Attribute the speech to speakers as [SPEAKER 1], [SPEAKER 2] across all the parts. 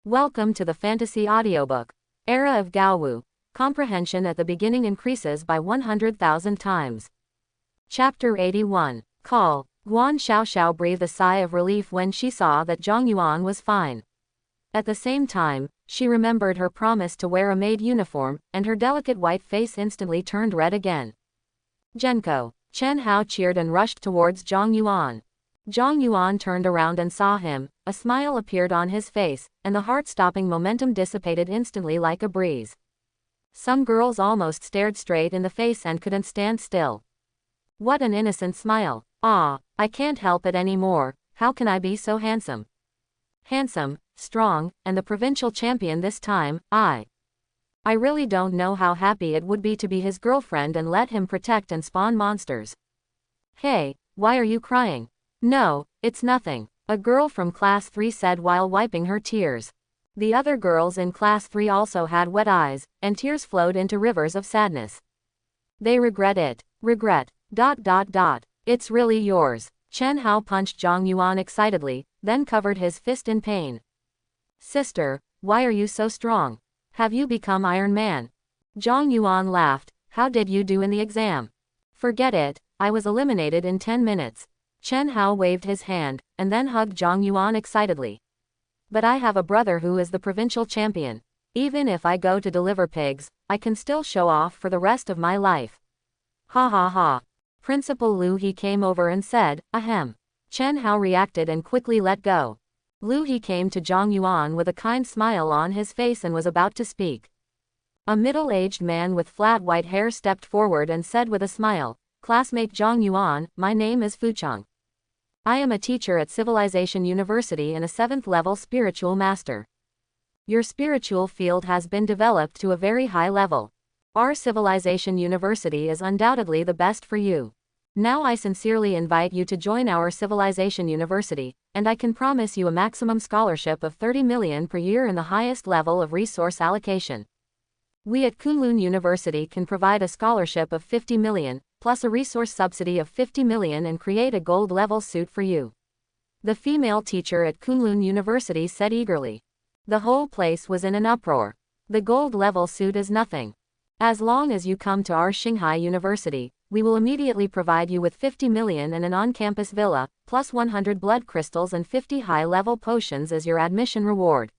[SPEAKER 1] Welcome to the Fantasy Audiobook. Era of Gaowu. Comprehension at the beginning increases by 100,000 times. Chapter 81. Call. Guan Xiaoxiao breathed a sigh of relief when she saw that Zhang Yuan was fine. At the same time, she remembered her promise to wear a maid uniform, and her delicate white face instantly turned red again. Genko. Chen Hao cheered and rushed towards Zhang Yuan. Zhang Yuan turned around and saw him, a smile appeared on his face, and the heart-stopping momentum dissipated instantly like a breeze. Some girls almost stared straight in the face and couldn't stand still. What an innocent smile. Ah, I can't help it anymore, how can I be so handsome? Handsome, strong, and the provincial champion this time, I really don't know how happy it would be to be his girlfriend and let him protect and spawn monsters. Hey, why are you crying? No, it's nothing, a girl from class 3 said while wiping her tears. The other girls in class 3 also had wet eyes, and tears flowed into rivers of sadness. They regret it. Regret. ... It's really yours. Chen Hao punched Zhang Yuan excitedly, then covered his fist in pain. Sister, why are you so strong? Have you become Iron Man? Zhang Yuan laughed. How did you do in the exam? Forget it, I was eliminated in 10 minutes. Chen Hao waved his hand, and then hugged Zhang Yuan excitedly. But I have a brother who is the provincial champion. Even if I go to deliver pigs, I can still show off for the rest of my life. Ha ha ha. Principal Lu He came over and said, ahem. Chen Hao reacted and quickly let go. Lu He came to Zhang Yuan with a kind smile on his face and was about to speak. A middle-aged man with flat white hair stepped forward and said with a smile, Classmate Zhang Yuan, my name is Fucheng. I am a teacher at Civilization University and a 7th level spiritual master. Your spiritual field has been developed to a very high level. Our Civilization University is undoubtedly the best for you. Now I sincerely invite you to join our Civilization University, and I can promise you a maximum scholarship of 30 million per year in the highest level of resource allocation. We at Kunlun University can provide a scholarship of 50 million, plus a resource subsidy of 50 million and create a gold-level suit for you. The female teacher at Kunlun University said eagerly. The whole place was in an uproar. The gold-level suit is nothing. As long as you come to our Shanghai University, we will immediately provide you with 50 million and an on-campus villa, plus 100 blood crystals and 50 high-level potions as your admission reward.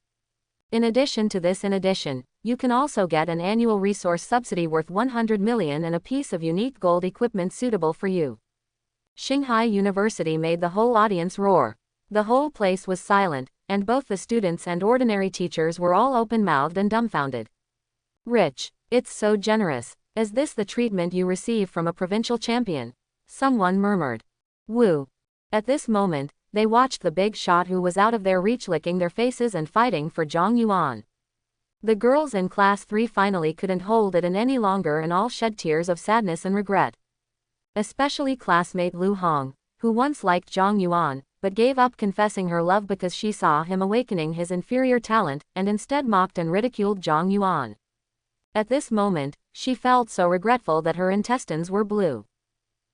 [SPEAKER 1] In addition to this, you can also get an annual resource subsidy worth 100 million and a piece of unique gold equipment suitable for you. Shanghai University made the whole audience roar. The whole place was silent, and both the students and ordinary teachers were all open-mouthed and dumbfounded. Rich. It's so generous. Is this the treatment you receive from a provincial champion? Someone murmured. Woo. At this moment, they watched the big shot who was out of their reach licking their faces and fighting for Zhang Yuan. The girls in class 3 finally couldn't hold it in any longer and all shed tears of sadness and regret. Especially classmate Lu Hong, who once liked Zhang Yuan, but gave up confessing her love because she saw him awakening his inferior talent, and instead mocked and ridiculed Zhang Yuan. At this moment, she felt so regretful that her intestines were blue.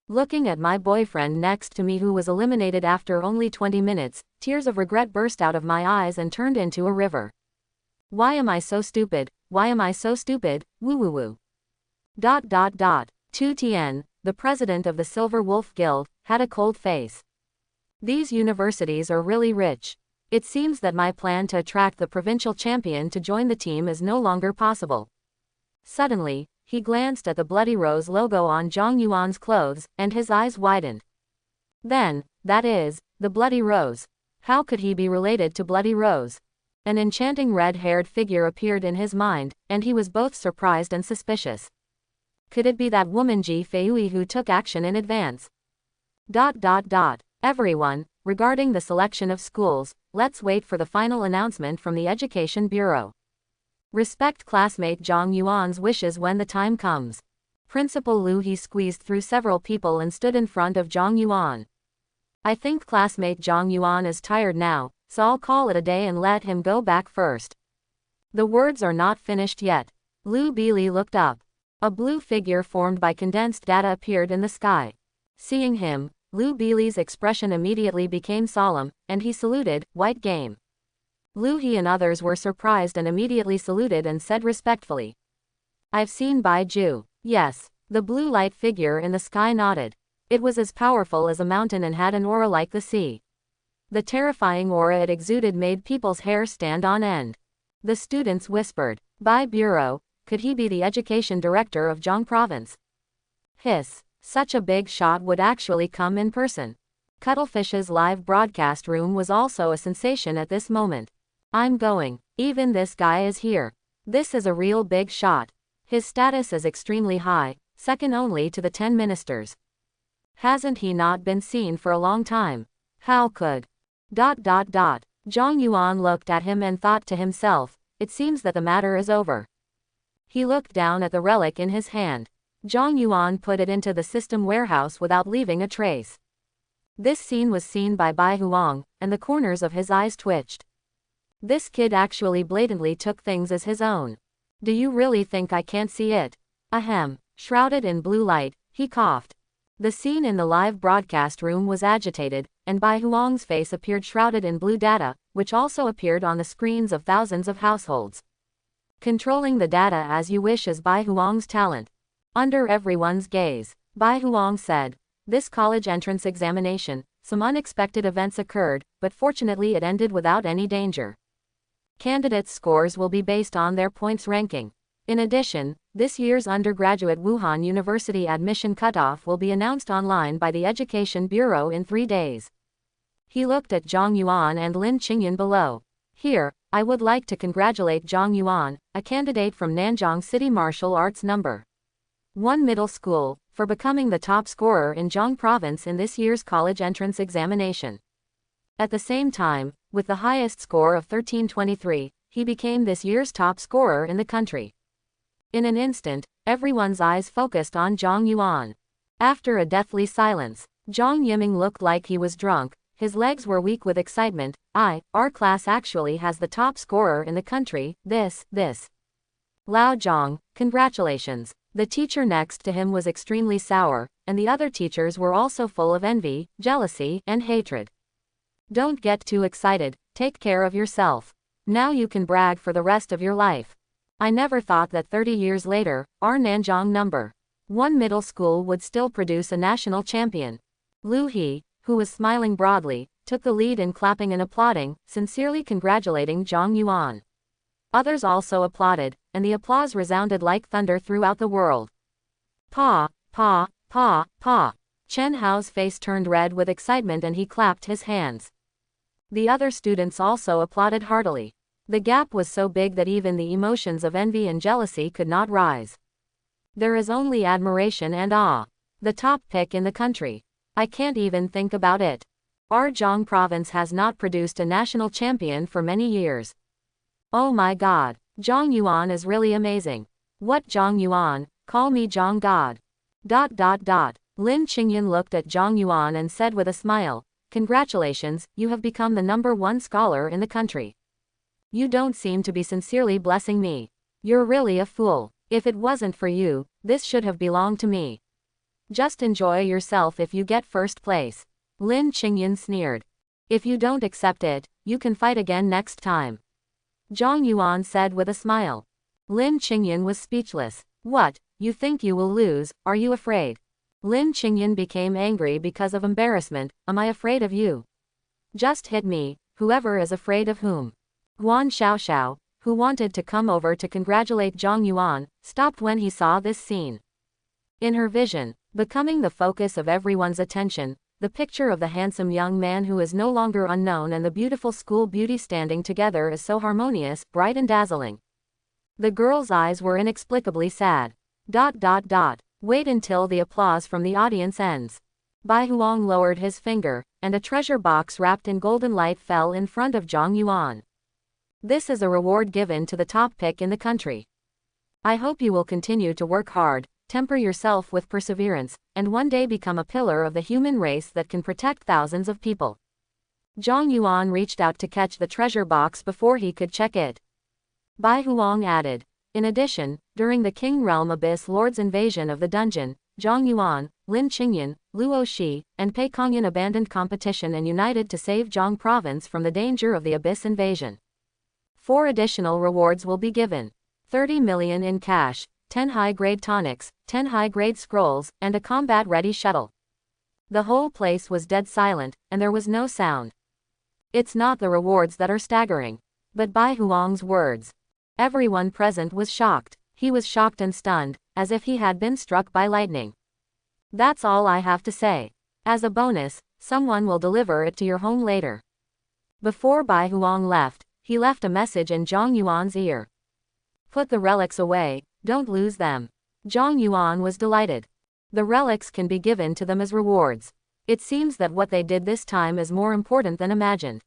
[SPEAKER 1] Looking at my boyfriend next to me who was eliminated after only 20 minutes, tears of regret burst out of my eyes and turned into a river. Why am I so stupid? Why am I so stupid? Woo woo woo. ... Tu Tian, the president of the Silver Wolf Guild, had a cold face. These universities are really rich. It seems that my plan to attract the provincial champion to join the team is no longer possible. Suddenly, he glanced at the Bloody Rose logo on Zhang Yuan's clothes, and his eyes widened. Then, that is, the Bloody Rose. How could he be related to Bloody Rose? An enchanting red-haired figure appeared in his mind, and he was both surprised and suspicious. Could it be that woman Ji Feiyue who took action in advance? ... Everyone, regarding the selection of schools, let's wait for the final announcement from the Education Bureau. Respect classmate Zhang Yuan's wishes when the time comes. Principal Lu He squeezed through several people and stood in front of Zhang Yuan. I think classmate Zhang Yuan is tired now, so I'll call it a day and let him go back first. The words are not finished yet. Lu Bili looked up. A blue figure formed by condensed data appeared in the sky. Seeing him, Lu Bili's expression immediately became solemn, and he saluted, White Game. Lu He and others were surprised and immediately saluted and said respectfully, "I've seen Bai Ju." Yes. The blue light figure in the sky nodded. It was as powerful as a mountain and had an aura like the sea. The terrifying aura it exuded made people's hair stand on end. The students whispered, "Bai Bureau, could he be the education director of Zhang Province?" Hiss. Such a big shot would actually come in person. Cuttlefish's live broadcast room was also a sensation at this moment. "I'm going. Even this guy is here. This is a real big shot. His status is extremely high, second only to the 10 ministers. Hasn't he not been seen for a long time? How could... Zhang Yuan looked at him and thought to himself, it seems that the matter is over. He looked down at the relic in his hand. Zhang Yuan put it into the system warehouse without leaving a trace. This scene was seen by Bai Huang, and the corners of his eyes twitched. This kid actually blatantly took things as his own. Do you really think I can't see it? Ahem. Shrouded in blue light, he coughed. The scene in the live broadcast room was agitated, and Bai Huang's face appeared shrouded in blue data, which also appeared on the screens of thousands of households. Controlling the data as you wish is Bai Huang's talent. Under everyone's gaze, Bai Huang said, "This college entrance examination, some unexpected events occurred, but fortunately it ended without any danger. Candidates' scores will be based on their points ranking. In addition, this year's undergraduate Wuhan University admission cutoff will be announced online by the Education Bureau in 3 days." He looked at Zhang Yuan and Lin Qingyan below. "Here, I would like to congratulate Zhang Yuan, a candidate from Nanjing City Martial Arts No. 1 Middle School, for becoming the top scorer in Zhang Province in this year's college entrance examination. At the same time, with the highest score of 1323, he became this year's top scorer in the country." In an instant, everyone's eyes focused on Zhang Yuan. After a deathly silence, Zhang Yiming looked like he was drunk, his legs were weak with excitement. Our class actually has the top scorer in the country, this. Lao Zhang, congratulations." The teacher next to him was extremely sour, and the other teachers were also full of envy, jealousy, and hatred. "Don't get too excited, take care of yourself. Now you can brag for the rest of your life. I never thought that 30 years later, our Nanjing No. 1 Middle School would still produce a national champion." Lu He, who was smiling broadly, took the lead in clapping and applauding, sincerely congratulating Zhang Yuan. Others also applauded, and the applause resounded like thunder throughout the world. "Pa, pa, pa, pa." Chen Hao's face turned red with excitement and he clapped his hands. The other students also applauded heartily. The gap was so big that even the emotions of envy and jealousy could not rise. There is only admiration and awe. The top pick in the country. I can't even think about it. Our Zhang Province has not produced a national champion for many years. Oh my god, Zhang Yuan is really amazing. What Zhang Yuan, call me Zhang God. Lin Qingyan looked at Zhang Yuan and said with a smile, "Congratulations, you have become the number 1 scholar in the country. You don't seem to be sincerely blessing me. You're really a fool. If it wasn't for you, this should have belonged to me. Just enjoy yourself if you get first place." Lin Qingyan sneered. "If you don't accept it, you can fight again next time." Zhang Yuan said with a smile. Lin Qingyan was speechless. "What, you think you will lose, are you afraid?" Lin Qingyan became angry because of embarrassment. "Am I afraid of you? Just hit me, whoever is afraid of whom." Guan Xiaoxiao, who wanted to come over to congratulate Zhang Yuan, stopped when he saw this scene. In her vision, becoming the focus of everyone's attention, the picture of the handsome young man who is no longer unknown and the beautiful school beauty standing together is so harmonious, bright and dazzling. The girl's eyes were inexplicably sad. Wait until the applause from the audience ends. Bai Huang lowered his finger, and a treasure box wrapped in golden light fell in front of Zhang Yuan. "This is a reward given to the top pick in the country. I hope you will continue to work hard, temper yourself with perseverance, and one day become a pillar of the human race that can protect thousands of people." Zhang Yuan reached out to catch the treasure box before he could check it. Bai Huang added, "In addition, during the King Realm Abyss Lord's invasion of the dungeon, Zhang Yuan, Lin Qingyan, Luo Shi, and Pei Kongyan abandoned competition and united to save Zhang Province from the danger of the Abyss invasion. 4 additional rewards will be given. 30 million in cash, 10 high-grade tonics, 10 high-grade scrolls, and a combat-ready shuttle. The whole place was dead silent, and there was no sound. It's not the rewards that are staggering, but Bai Huang's words. Everyone present was shocked. He was shocked and stunned, as if he had been struck by lightning. That's all I have to say. As a bonus, someone will deliver it to your home later. Before Bai Huang left, he left a message in Zhang Yuan's ear. Put the relics away, don't lose them. Zhang Yuan was delighted. The relics can be given to them as rewards. It seems that what they did this time is more important than imagined.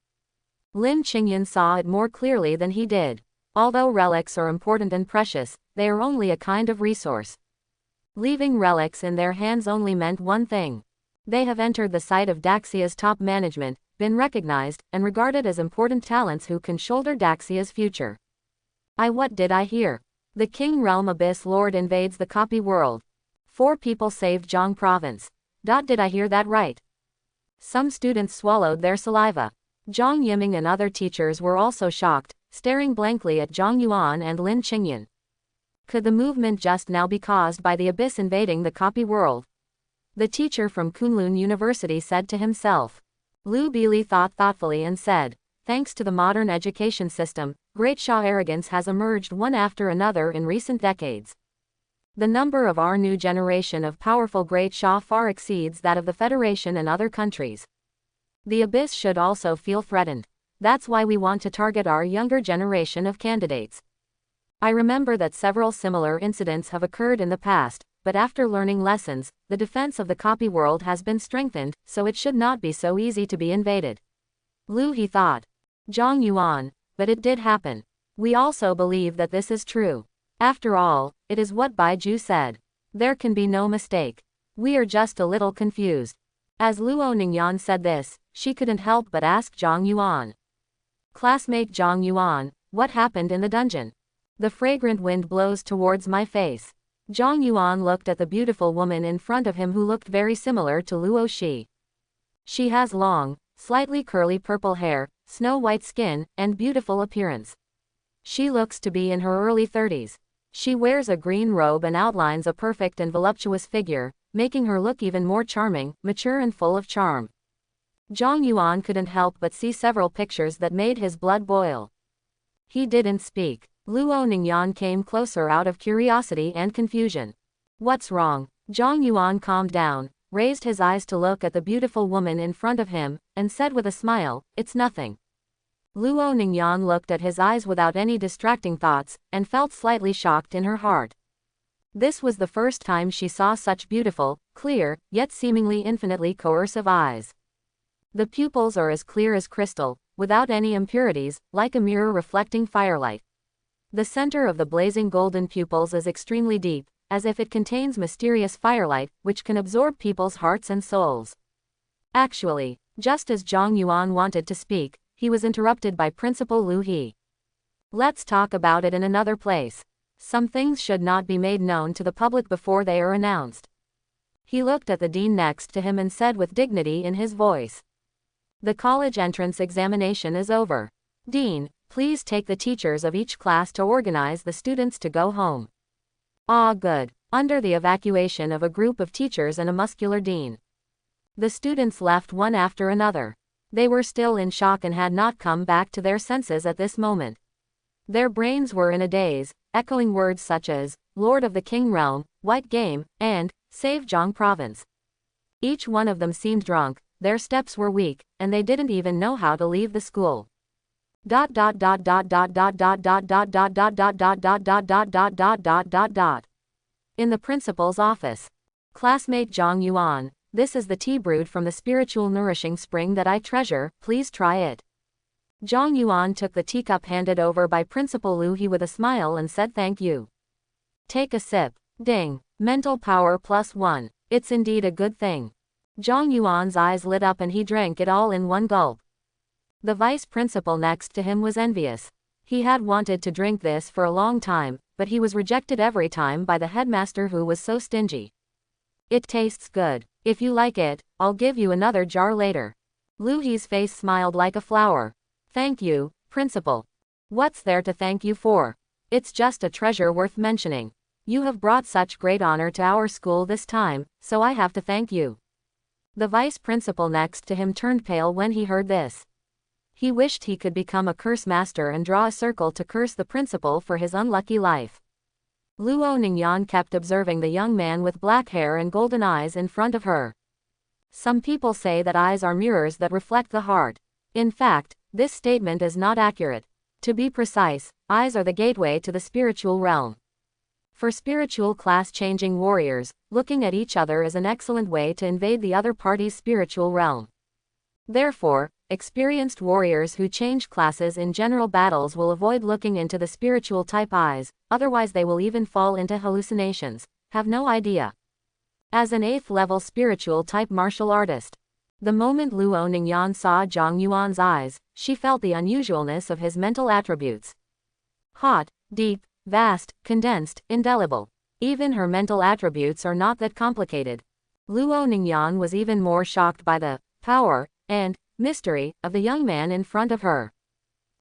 [SPEAKER 1] Lin Qingyan saw it more clearly than he did. Although relics are important and precious, they are only a kind of resource. Leaving relics in their hands only meant one thing. They have entered the sight of Daxia's top management, been recognized, and regarded as important talents who can shoulder Daxia's future. What did I hear? The King Realm Abyss Lord invades the copy world. 4 people saved Zhang Province. Did I hear that right? Some students swallowed their saliva. Zhang Yiming and other teachers were also shocked, staring blankly at Zhang Yuan and Lin Qingyan. Could the movement just now be caused by the abyss invading the copy world? The teacher from Kunlun University said to himself. Lu Bili thought thoughtfully and said, thanks to the modern education system, great Sha arrogance has emerged one after another in recent decades. The number of our new generation of powerful great Sha far exceeds that of the Federation and other countries. The abyss should also feel threatened. That's why we want to target our younger generation of candidates. I remember that several similar incidents have occurred in the past, but after learning lessons, the defense of the copy world has been strengthened, so it should not be so easy to be invaded. Lu he thought. Zhang Yuan, but it did happen. We also believe that this is true. After all, it is what Bai Ju said. There can be no mistake. We are just a little confused. As Luo Ningyan said this, she couldn't help but ask Zhang Yuan. Classmate Zhang Yuan, what happened in the dungeon? The fragrant wind blows towards my face. Zhang Yuan looked at the beautiful woman in front of him who looked very similar to Luo Shi. She has long, slightly curly purple hair, snow-white skin, and beautiful appearance. She looks to be in her early 30s. She wears a green robe and outlines a perfect and voluptuous figure, making her look even more charming, mature and full of charm. Zhang Yuan couldn't help but see several pictures that made his blood boil. He didn't speak. Luo Ningyan came closer out of curiosity and confusion. What's wrong? Zhang Yuan calmed down, raised his eyes to look at the beautiful woman in front of him, and said with a smile, it's nothing. Luo Ningyan looked at his eyes without any distracting thoughts, and felt slightly shocked in her heart. This was the first time she saw such beautiful, clear, yet seemingly infinitely coercive eyes. The pupils are as clear as crystal, without any impurities, like a mirror reflecting firelight. The center of the blazing golden pupils is extremely deep, as if it contains mysterious firelight, which can absorb people's hearts and souls. Actually, just as Zhang Yuan wanted to speak, he was interrupted by Principal Lu He. Let's talk about it in another place. Some things should not be made known to the public before they are announced. He looked at the dean next to him and said with dignity in his voice. The college entrance examination is over. Dean, please take the teachers of each class to organize the students to go home. Ah, good. Under the evacuation of a group of teachers and a muscular dean. The students left one after another. They were still in shock and had not come back to their senses at this moment. Their brains were in a daze, echoing words such as, Lord of the King Realm, White Game, and, Save Zhang Province. Each one of them seemed drunk, their steps were weak, and they didn't even know how to leave the school. In the principal's office. Classmate Zhang Yuan, this is the tea brewed from the spiritual nourishing spring that I treasure, please try it. Zhang Yuan took the teacup handed over by Principal Lu He with a smile and said thank you. Take a sip. Ding. Mental power +1. It's indeed a good thing. Zhang Yuan's eyes lit up and he drank it all in one gulp. The vice principal next to him was envious. He had wanted to drink this for a long time, but he was rejected every time by the headmaster who was so stingy. It tastes good. If you like it, I'll give you another jar later. Lu He's face smiled like a flower. Thank you, principal. What's there to thank you for? It's just a treasure worth mentioning. You have brought such great honor to our school this time, so I have to thank you. The vice principal next to him turned pale when he heard this. He wished he could become a curse master and draw a circle to curse the principal for his unlucky life. Luo Ningyan kept observing the young man with black hair and golden eyes in front of her. Some people say that eyes are mirrors that reflect the heart. In fact, this statement is not accurate. To be precise, eyes are the gateway to the spiritual realm. For spiritual class-changing warriors, looking at each other is an excellent way to invade the other party's spiritual realm. Therefore, experienced warriors who change classes in general battles will avoid looking into the spiritual type eyes, otherwise they will even fall into hallucinations, have no idea. As an 8th level spiritual type martial artist, the moment Luo Ningyan saw Zhang Yuan's eyes, she felt the unusualness of his mental attributes. Hot, deep, vast, condensed, indelible. Even her mental attributes are not that complicated. Luo Ningyan was even more shocked by the power and mystery of the young man in front of her.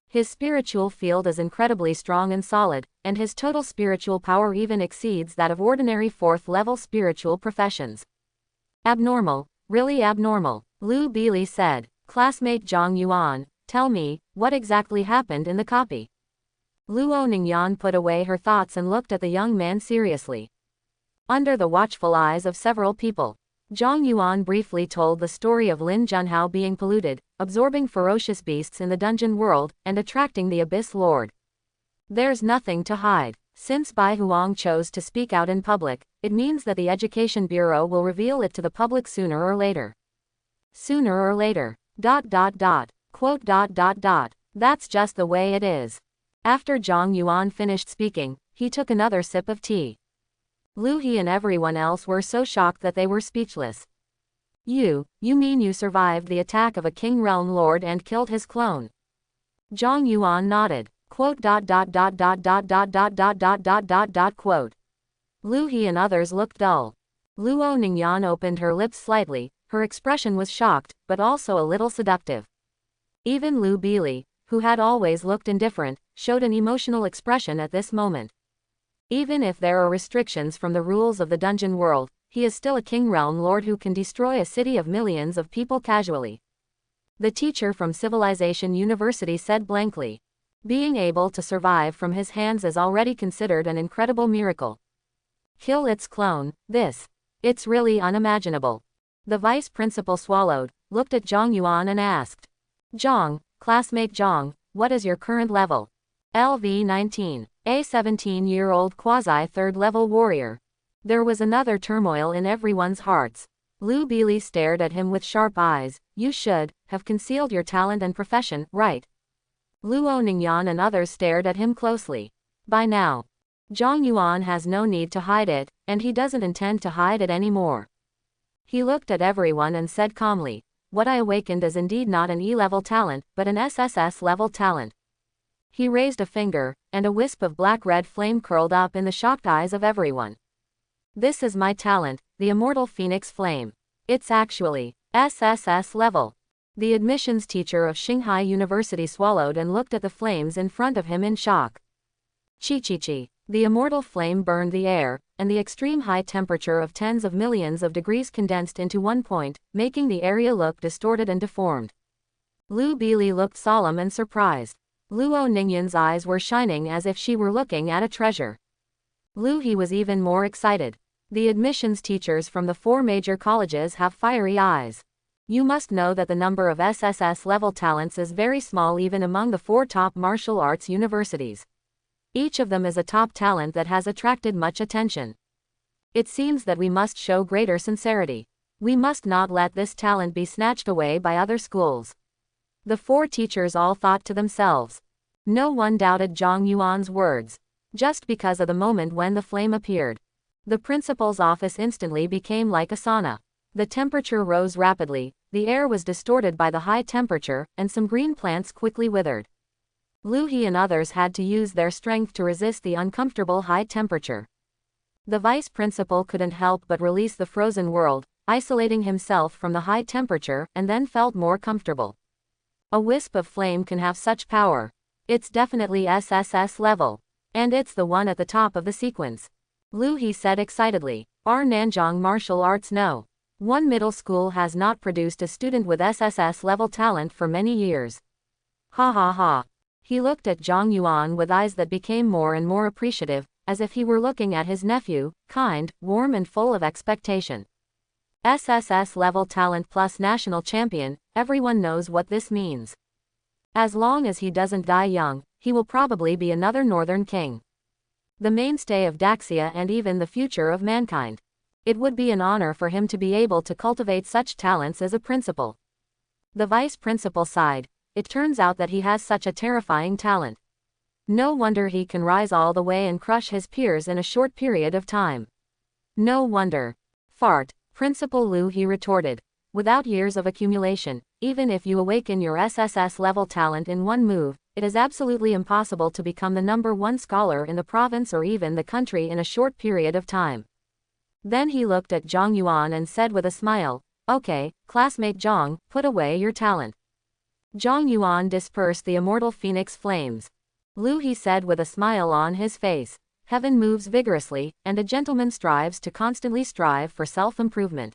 [SPEAKER 1] His spiritual field is incredibly strong and solid, and his total spiritual power even exceeds that of ordinary 4th level spiritual professions. Abnormal, really abnormal, Lu Bili said. Classmate Zhang Yuan, tell me, what exactly happened in the copy? Luo Ningyan put away her thoughts and looked at the young man seriously. Under the watchful eyes of several people, Zhang Yuan briefly told the story of Lin Junhao being polluted, absorbing ferocious beasts in the dungeon world, and attracting the Abyss Lord. There's nothing to hide. Since Bai Huang chose to speak out in public, it means that the Education Bureau will reveal it to the public sooner or later. Sooner or later. ... Quote ... That's just the way it is. After Zhang Yuan finished speaking, he took another sip of tea. Lu He and everyone else were so shocked that they were speechless. You mean you survived the attack of a King Realm Lord and killed his clone? Zhang Yuan nodded. Quote ... Quote. Lu He and others looked dull. Luo Ningyan opened her lips slightly, her expression was shocked, but also a little seductive. Even Lu Bili, who had always looked indifferent, showed an emotional expression at this moment. Even if there are restrictions from the rules of the dungeon world, he is still a King Realm Lord who can destroy a city of millions of people casually. The teacher from Civilization University said blankly. Being able to survive from his hands is already considered an incredible miracle. Kill its clone, it's really unimaginable. The vice principal swallowed, looked at Zhang Yuan and asked. Zhang, classmate Zhang, what is your current level? LV 19. A 17-year-old quasi-3rd level warrior. There was another turmoil in everyone's hearts. Lu Bili stared at him with sharp eyes. You should have concealed your talent and profession, right? Luo Ningyan and others stared at him closely. By now, Zhang Yuan has no need to hide it, and he doesn't intend to hide it anymore. He looked at everyone and said calmly, what I awakened is indeed not an E-level talent, but an SSS-level talent. He raised a finger, and a wisp of black-red flame curled up in the shocked eyes of everyone. This is my talent, the Immortal Phoenix Flame. It's actually SSS level. The admissions teacher of Shanghai University swallowed and looked at the flames in front of him in shock. Chi. The immortal flame burned the air, and the extreme high temperature of tens of millions of degrees condensed into one point, making the area look distorted and deformed. Lu Bili looked solemn and surprised. Luo Ningyan's eyes were shining as if she were looking at a treasure. Lu He was even more excited. The admissions teachers from the 4 major colleges have fiery eyes. You must know that the number of SSS level talents is very small even among the 4 top martial arts universities. Each of them is a top talent that has attracted much attention. It seems that we must show greater sincerity. We must not let this talent be snatched away by other schools. The 4 teachers all thought to themselves. No one doubted Zhang Yuan's words. Just because of the moment when the flame appeared, the principal's office instantly became like a sauna. The temperature rose rapidly, the air was distorted by the high temperature, and some green plants quickly withered. Lu He and others had to use their strength to resist the uncomfortable high temperature. The vice principal couldn't help but release the frozen world, isolating himself from the high temperature, and then felt more comfortable. A wisp of flame can have such power. It's definitely SSS level. And it's the one at the top of the sequence. Lu He said excitedly. Our Nanjing martial arts no. One middle school has not produced a student with SSS level talent for many years. Ha ha ha. He looked at Zhang Yuan with eyes that became more and more appreciative, as if he were looking at his nephew, kind, warm and full of expectation. SSS level talent plus national champion, everyone knows what this means. As long as he doesn't die young, he will probably be another northern king. The mainstay of Daxia and even the future of mankind. It would be an honor for him to be able to cultivate such talents as a principal. The vice principal sighed. It turns out that he has such a terrifying talent. No wonder he can rise all the way and crush his peers in a short period of time. No wonder. Fart, Principal Lu, he retorted. Without years of accumulation, even if you awaken your SSS level talent in one move, it is absolutely impossible to become the #1 scholar in the province or even the country in a short period of time. Then he looked at Zhang Yuan and said with a smile, okay, classmate Zhang, put away your talent. Zhang Yuan dispersed the immortal phoenix flames. Lu, he said with a smile on his face. Heaven moves vigorously, and a gentleman strives to constantly strive for self-improvement.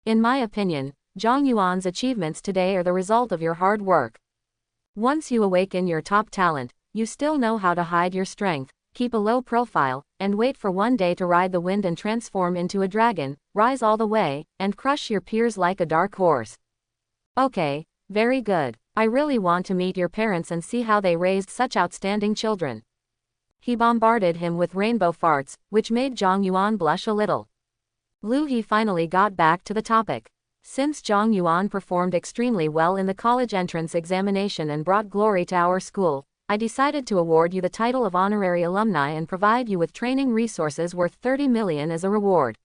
[SPEAKER 1] In my opinion, Zhang Yuan's achievements today are the result of your hard work. Once you awaken your top talent, you still know how to hide your strength, keep a low profile, and wait for one day to ride the wind and transform into a dragon, rise all the way, and crush your peers like a dark horse. Okay, very good. I really want to meet your parents and see how they raised such outstanding children. He bombarded him with rainbow farts, which made Zhang Yuan blush a little. Lu He finally got back to the topic. Since Zhang Yuan performed extremely well in the college entrance examination and brought glory to our school, I decided to award you the title of honorary alumni and provide you with training resources worth 30 million as a reward.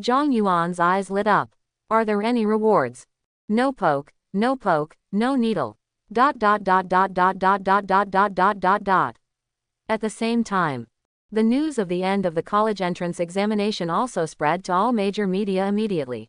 [SPEAKER 1] Zhang Yuan's eyes lit up. Are there any rewards? No poke, no needle. ... At the same time, the news of the end of the college entrance examination also spread to all major media immediately. ...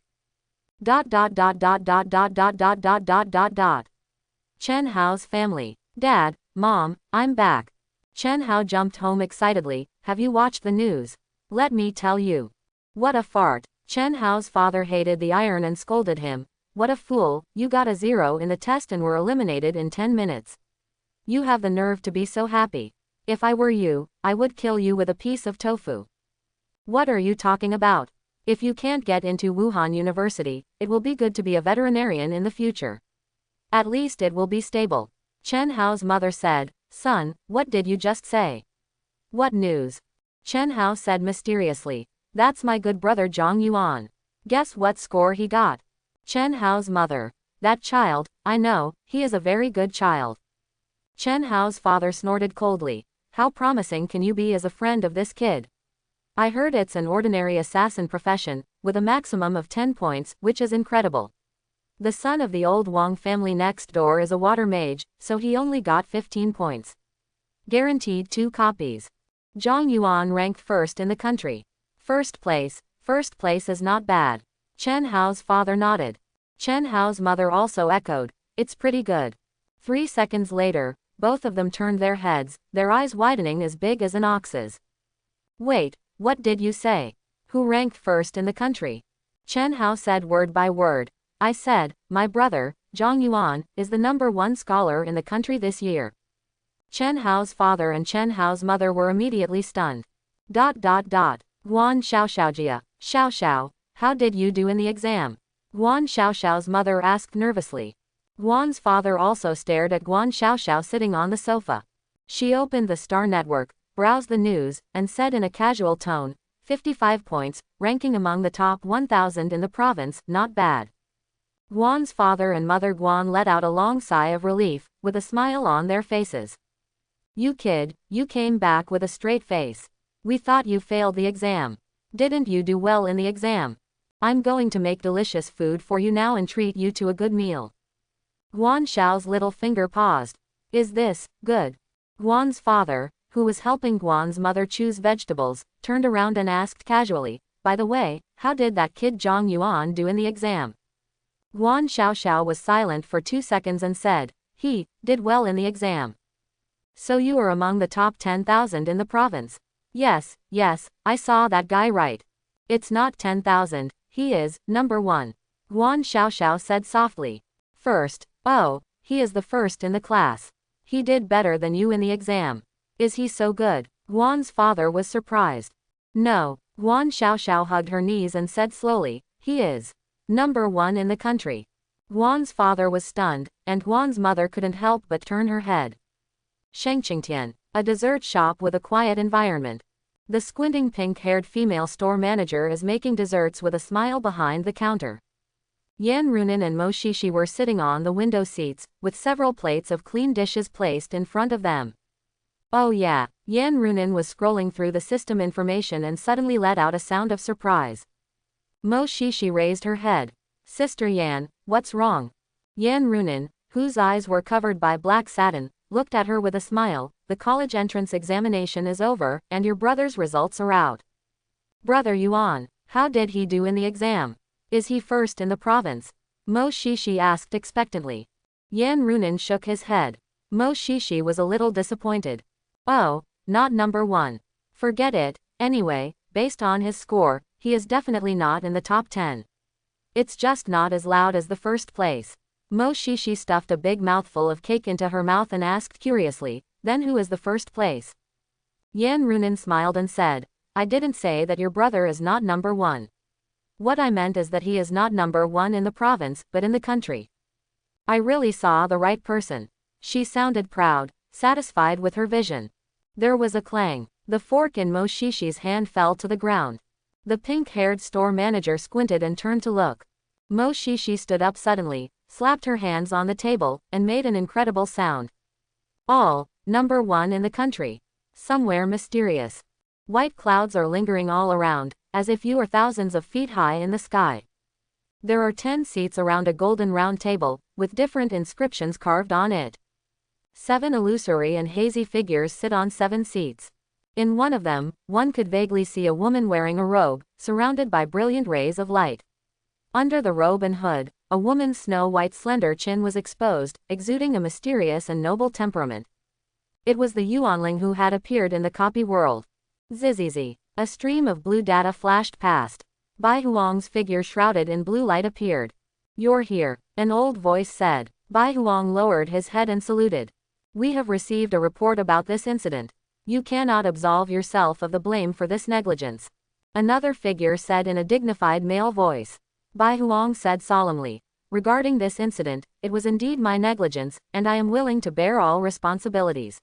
[SPEAKER 1] Chen Hao's family. Dad, Mom, I'm back. Chen Hao jumped home excitedly. Have you watched the news? Let me tell you. What a fart. Chen Hao's father hated the iron and scolded him. What a fool, you got a 0 in the test and were eliminated in 10 minutes. You have the nerve to be so happy. If I were you, I would kill you with a piece of tofu. What are you talking about? If you can't get into Wuhan University, it will be good to be a veterinarian in the future. At least it will be stable. Chen Hao's mother said, Son, what did you just say? What news? Chen Hao said mysteriously. That's my good brother Zhang Yuan. Guess what score he got? Chen Hao's mother. That child, I know, he is a very good child. Chen Hao's father snorted coldly. How promising can you be as a friend of this kid? I heard it's an ordinary assassin profession, with a maximum of 10 points, which is incredible. The son of the old Wang family next door is a water mage, so he only got 15 points. Guaranteed 2 copies. Zhang Yuan ranked first in the country. First place is not bad. Chen Hao's father nodded. Chen Hao's mother also echoed, it's pretty good. 3 seconds later, both of them turned their heads, their eyes widening as big as an ox's. Wait, what did you say? Who ranked first in the country? Chen Hao said word by word. I said, my brother, Zhang Yuan, is the #1 scholar in the country this year. Chen Hao's father and Chen Hao's mother were immediately stunned. Guan Xiaoxiaojia, Xiao, how did you do in the exam? Guan Xiaoxiao's mother asked nervously. Guan's father also stared at Guan Xiaoxiao sitting on the sofa. She opened the Star Network, browsed the news, and said in a casual tone, 55 points, ranking among the top 1,000 in the province, not bad. Guan's father and mother Guan let out a long sigh of relief, with a smile on their faces. You kid, you came back with a straight face. We thought you failed the exam. Didn't you do well in the exam? I'm going to make delicious food for you now and treat you to a good meal. Guan Xiao's little finger paused. Is this good? Guan's father, who was helping Guan's mother choose vegetables, turned around and asked casually, by the way, how did that kid Zhang Yuan do in the exam? Guan Xiaoxiao was silent for 2 seconds and said, he did well in the exam. So you are among the top 10,000 in the province. Yes, I saw that guy right. It's not 10,000, he is, number 1. Guan Xiaoxiao said softly. First, oh, he is the first in the class. He did better than you in the exam. Is he so good? Guan's father was surprised. No, Guan Xiaoxiao hugged her knees and said slowly, he is number 1 in the country. Guan's father was stunned, and Guan's mother couldn't help but turn her head. Shengqingtian, a dessert shop with a quiet environment. The squinting pink-haired female store manager is making desserts with a smile behind the counter. Yan Runin and Mo Shishi were sitting on the window seats, with several plates of clean dishes placed in front of them. Oh yeah, Yan Runin was scrolling through the system information and suddenly let out a sound of surprise. Mo Shishi raised her head. Sister Yan, what's wrong? Yan Runin, whose eyes were covered by black satin, looked at her with a smile. The college entrance examination is over, and your brother's results are out. Brother Yuan, how did he do in the exam? Is he first in the province? Mo Shishi asked expectantly. Yan Runin shook his head. Mo Shishi was a little disappointed. Oh, not number 1. Forget it. Anyway, based on his score, he is definitely not in the top 10. It's just not as loud as the first place. Mo Shishi stuffed a big mouthful of cake into her mouth and asked curiously, then who is the first place? Yan Runin smiled and said, I didn't say that your brother is not number 1. What I meant is that he is not number 1 in the province, but in the country. I really saw the right person. She sounded proud, satisfied with her vision. There was a clang. The fork in Mo Shishi's hand fell to the ground. The pink-haired store manager squinted and turned to look. Mo Shishi stood up suddenly, slapped her hands on the table, and made an incredible sound. All, number 1 in the country. Somewhere mysterious. White clouds are lingering all around, as if you are thousands of feet high in the sky. There are 10 seats around a golden round table, with different inscriptions carved on it. 7 illusory and hazy figures sit on 7 seats. In one of them, one could vaguely see a woman wearing a robe, surrounded by brilliant rays of light. Under the robe and hood, a woman's snow-white slender chin was exposed, exuding a mysterious and noble temperament. It was the Yuanling who had appeared in the copy world. Zizizi. A stream of blue data flashed past. Bai Huang's figure shrouded in blue light appeared. You're here, an old voice said. Bai Huang lowered his head and saluted. We have received a report about this incident. You cannot absolve yourself of the blame for this negligence. Another figure said in a dignified male voice. Bai Huang said solemnly. Regarding this incident, it was indeed my negligence, and I am willing to bear all responsibilities.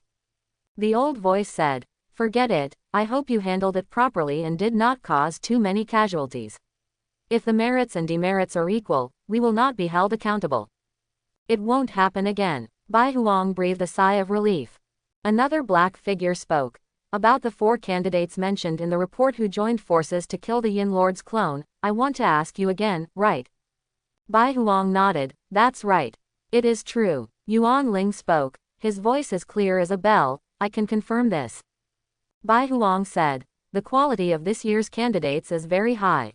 [SPEAKER 1] The old voice said. Forget it, I hope you handled it properly and did not cause too many casualties. If the merits and demerits are equal, we will not be held accountable. It won't happen again. Bai Huang breathed a sigh of relief. Another black figure spoke. About the 4 candidates mentioned in the report who joined forces to kill the Yin Lord's clone, I want to ask you again, right? Bai Huang nodded. That's right. It is true. Yuan Ling spoke. His voice as clear as a bell. I can confirm this. Bai Huang said. The quality of this year's candidates is very high.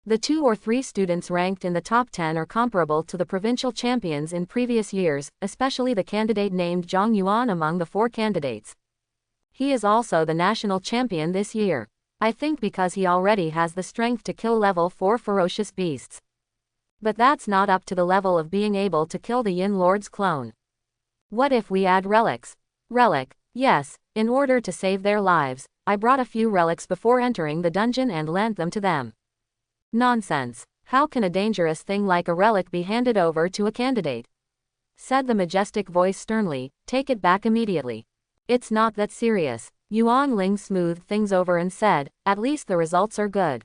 [SPEAKER 1] The 2 or 3 students ranked in the top 10 are comparable to the provincial champions in previous years, especially the candidate named Zhang Yuan among the 4 candidates. He is also the national champion this year. I think because he already has the strength to kill level 4 ferocious beasts. But that's not up to the level of being able to kill the Yin Lord's clone. What if we add relics? Relic. Yes, in order to save their lives, I brought a few relics before entering the dungeon and lent them to them. Nonsense. How can a dangerous thing like a relic be handed over to a candidate? Said the majestic voice sternly. Take it back immediately. It's not that serious. Yuan Ling smoothed things over and said, at least the results are good.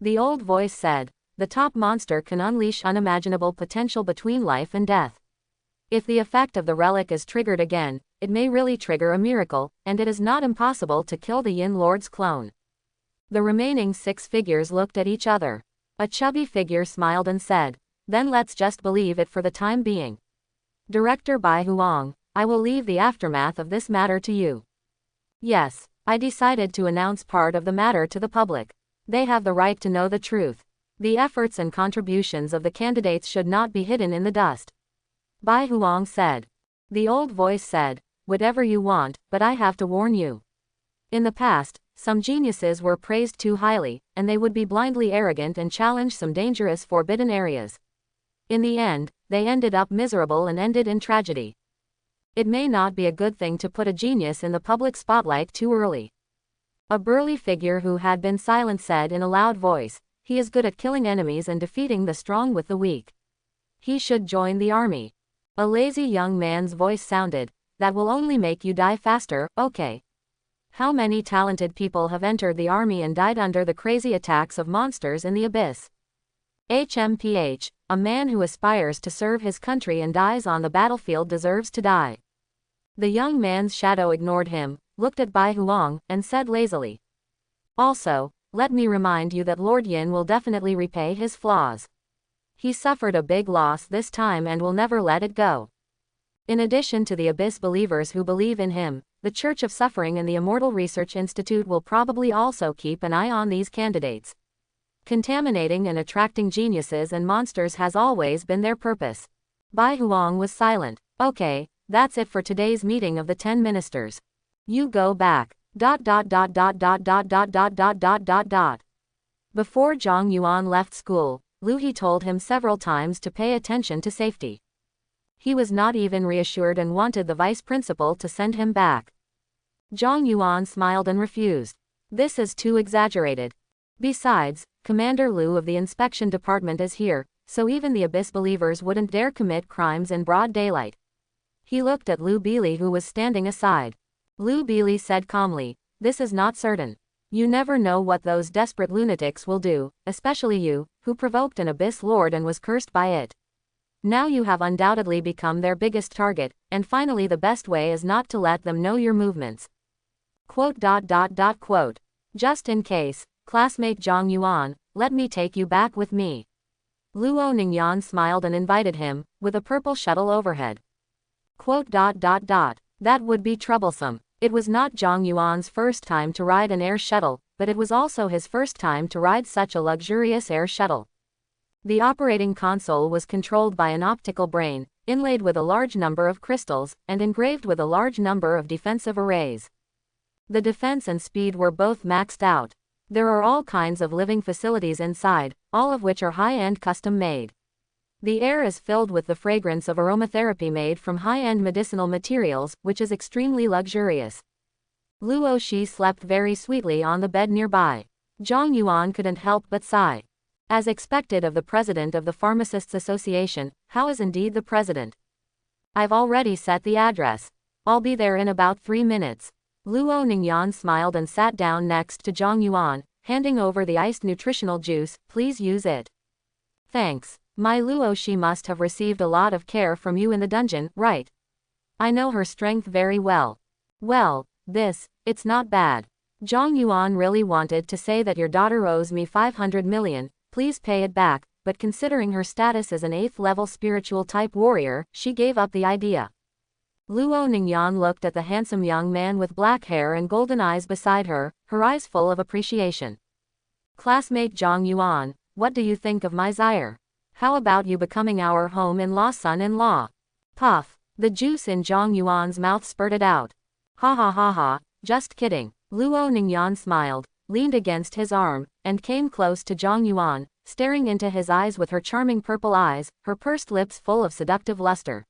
[SPEAKER 1] The old voice said, the top monster can unleash unimaginable potential between life and death. If the effect of the relic is triggered again, it may really trigger a miracle, and it is not impossible to kill the Yin Lord's clone. The remaining 6 figures looked at each other. A chubby figure smiled and said, then let's just believe it for the time being. Director Bai Huang, I will leave the aftermath of this matter to you. Yes, I decided to announce part of the matter to the public. They have the right to know the truth. The efforts and contributions of the candidates should not be hidden in the dust. Bai Huang said. The old voice said, whatever you want, but I have to warn you. In the past, some geniuses were praised too highly, and they would be blindly arrogant and challenge some dangerous forbidden areas. In the end, they ended up miserable and ended in tragedy. It may not be a good thing to put a genius in the public spotlight too early. A burly figure who had been silent said in a loud voice, "He is good at killing enemies and defeating the strong with the weak. He should join the army." A lazy young man's voice sounded, "That will only make you die faster, okay." How many talented people have entered the army and died under the crazy attacks of monsters in the abyss? HMPH, a man who aspires to serve his country and dies on the battlefield deserves to die. The young man's shadow ignored him, looked at Bai Huang, and said lazily, "Also, let me remind you that Lord Yin will definitely repay his flaws. He suffered a big loss this time and will never let it go." In addition to the Abyss believers who believe in him, the Church of Suffering and the Immortal Research Institute will probably also keep an eye on these candidates. Contaminating and attracting geniuses and monsters has always been their purpose. Bai Huang was silent. "Okay, that's it for today's meeting of the 10 ministers. You go back. ... Before Zhang Yuan left school, Lu He told him several times to pay attention to safety. He was not even reassured and wanted the vice principal to send him back. Zhang Yuan smiled and refused. "This is too exaggerated. Besides, Commander Lu of the inspection department is here, so even the Abyss believers wouldn't dare commit crimes in broad daylight." He looked at Liu Bili who was standing aside. Liu Bili said calmly, "This is not certain. You never know what those desperate lunatics will do, especially you, who provoked an Abyss Lord and was cursed by it. Now you have undoubtedly become their biggest target, and finally the best way is not to let them know your movements. ... Just in case, classmate Zhang Yuan, let me take you back with me." Luo Ningyan smiled and invited him, with a purple shuttle overhead. ... That would be troublesome. It was not Zhang Yuan's first time to ride an air shuttle, but it was also his first time to ride such a luxurious air shuttle. The operating console was controlled by an optical brain, inlaid with a large number of crystals, and engraved with a large number of defensive arrays. The defense and speed were both maxed out. There are all kinds of living facilities inside, all of which are high-end custom-made. The air is filled with the fragrance of aromatherapy made from high-end medicinal materials, which is extremely luxurious. Luo Shi slept very sweetly on the bed nearby. Zhang Yuan couldn't help but sigh. As expected of the president of the Pharmacists Association, how is indeed the president? "I've already set the address. I'll be there in about 3 minutes. Luo Ningyan smiled and sat down next to Zhang Yuan, handing over the iced nutritional juice. "Please use it." "Thanks. My Luo Shi must have received a lot of care from you in the dungeon, right? I know her strength very well." "Well, it's not bad. Zhang Yuan really wanted to say that your daughter owes me 500 million, please pay it back, but considering her status as an 8th level spiritual type warrior, she gave up the idea." Luo Ningyan looked at the handsome young man with black hair and golden eyes beside her, her eyes full of appreciation. "Classmate Zhang Yuan, what do you think of my sire? How about you becoming our home-in-law son-in-law?" Puff. The juice in Zhang Yuan's mouth spurted out. "Ha ha ha ha, just kidding." Luo Ningyan smiled, leaned against his arm, and came close to Zhang Yuan, staring into his eyes with her charming purple eyes, her pursed lips full of seductive luster.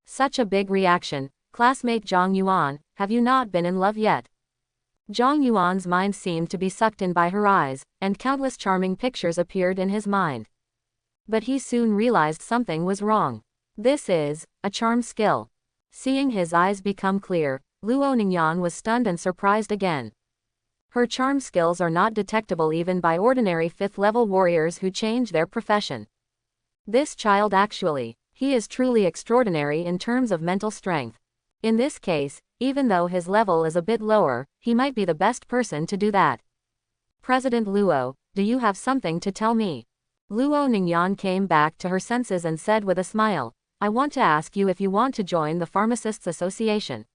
[SPEAKER 1] "Such a big reaction. Classmate Zhang Yuan, have you not been in love yet?" Zhang Yuan's mind seemed to be sucked in by her eyes, and countless charming pictures appeared in his mind. But he soon realized something was wrong. This is a charm skill. Seeing his eyes become clear, Luo Ningyan was stunned and surprised again. Her charm skills are not detectable even by ordinary 5th-level warriors who change their profession. This child he is truly extraordinary in terms of mental strength. In this case, even though his level is a bit lower, he might be the best person to do that. "President Luo, do you have something to tell me?" Luo Ningyan came back to her senses and said with a smile, "I want to ask you if you want to join the Pharmacists Association."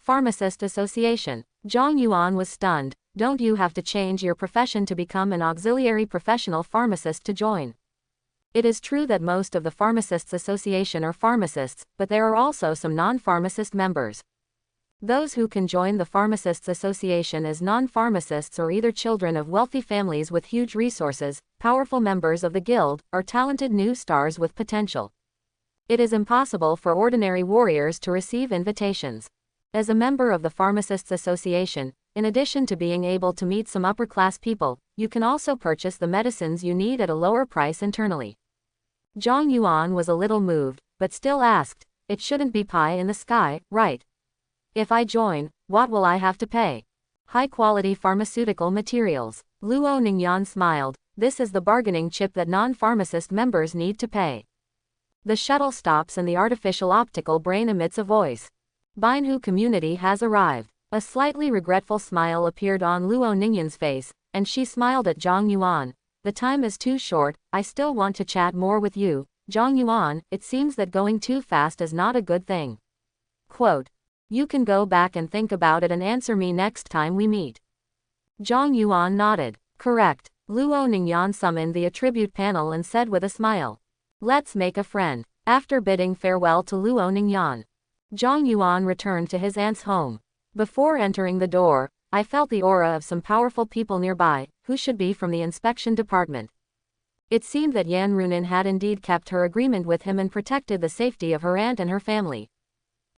[SPEAKER 1] Pharmacist Association. Zhang Yuan was stunned. "Don't you have to change your profession to become an auxiliary professional pharmacist to join?" It is true that most of the Pharmacists Association are pharmacists, but there are also some non-pharmacist members. Those who can join the Pharmacists Association as non-pharmacists are either children of wealthy families with huge resources, powerful members of the guild, or talented new stars with potential. It is impossible for ordinary warriors to receive invitations. As a member of the Pharmacists Association, in addition to being able to meet some upper-class people, you can also purchase the medicines you need at a lower price internally. Zhang Yuan was a little moved, but still asked, "It shouldn't be pie in the sky, right? If I join, what will I have to pay?" "High-quality pharmaceutical materials." Luo Ningyan smiled. "This is the bargaining chip that non-pharmacist members need to pay." The shuttle stops and the artificial optical brain emits a voice. Binhu community has arrived. A slightly regretful smile appeared on Luo Ningyan's face, and she smiled at Zhang Yuan. "The time is too short, I still want to chat more with you, Zhang Yuan. It seems that going too fast is not a good thing." Quote. "You can go back and think about it and answer me next time we meet." Zhang Yuan nodded. "Correct." Luo Ningyan summoned the attribute panel and said with a smile, "Let's make a friend." After bidding farewell to Luo Ningyan, Zhang Yuan returned to his aunt's home. Before entering the door, I felt the aura of some powerful people nearby, who should be from the inspection department. It seemed that Yan Runin had indeed kept her agreement with him and protected the safety of her aunt and her family.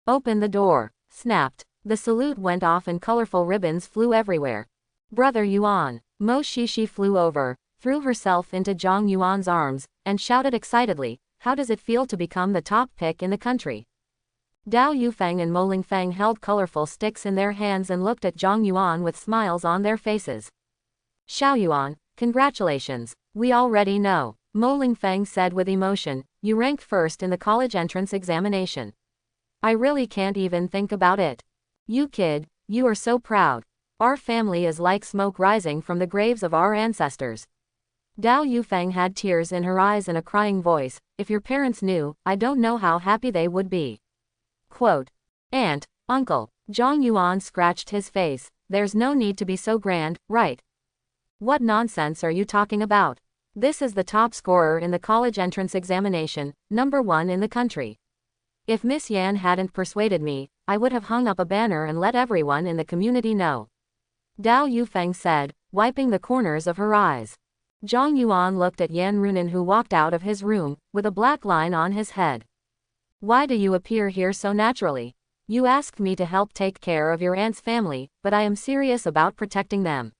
[SPEAKER 1] "Open the door." Snapped. The salute went off and colorful ribbons flew everywhere. "Brother Yuan." Mo Shishi flew over, threw herself into Zhang Yuan's arms, and shouted excitedly, "How does it feel to become the top pick in the country?" Dao Yufeng and Mo Lingfeng held colorful sticks in their hands and looked at Zhang Yuan with smiles on their faces. "Xiao Yuan, congratulations. We already know," Mo Lingfeng said with emotion. "You ranked first in the college entrance examination. I really can't even think about it. You kid, you are so proud. Our family is like smoke rising from the graves of our ancestors." Dao Yufeng had tears in her eyes and a crying voice. "If your parents knew, I don't know how happy they would be." Quote. "Aunt, uncle." Zhang Yuan scratched his face. "There's no need to be so grand, right? What nonsense are you talking about? This is the top scorer in the college entrance examination, #1 in the country. If Miss Yan hadn't persuaded me, I would have hung up a banner and let everyone in the community know," Dao Yufeng said, wiping the corners of her eyes. Zhang Yuan looked at Yan Runin, who walked out of his room, with a black line on his head. "Why do you appear here so naturally? You asked me to help take care of your aunt's family, but I am serious about protecting them,"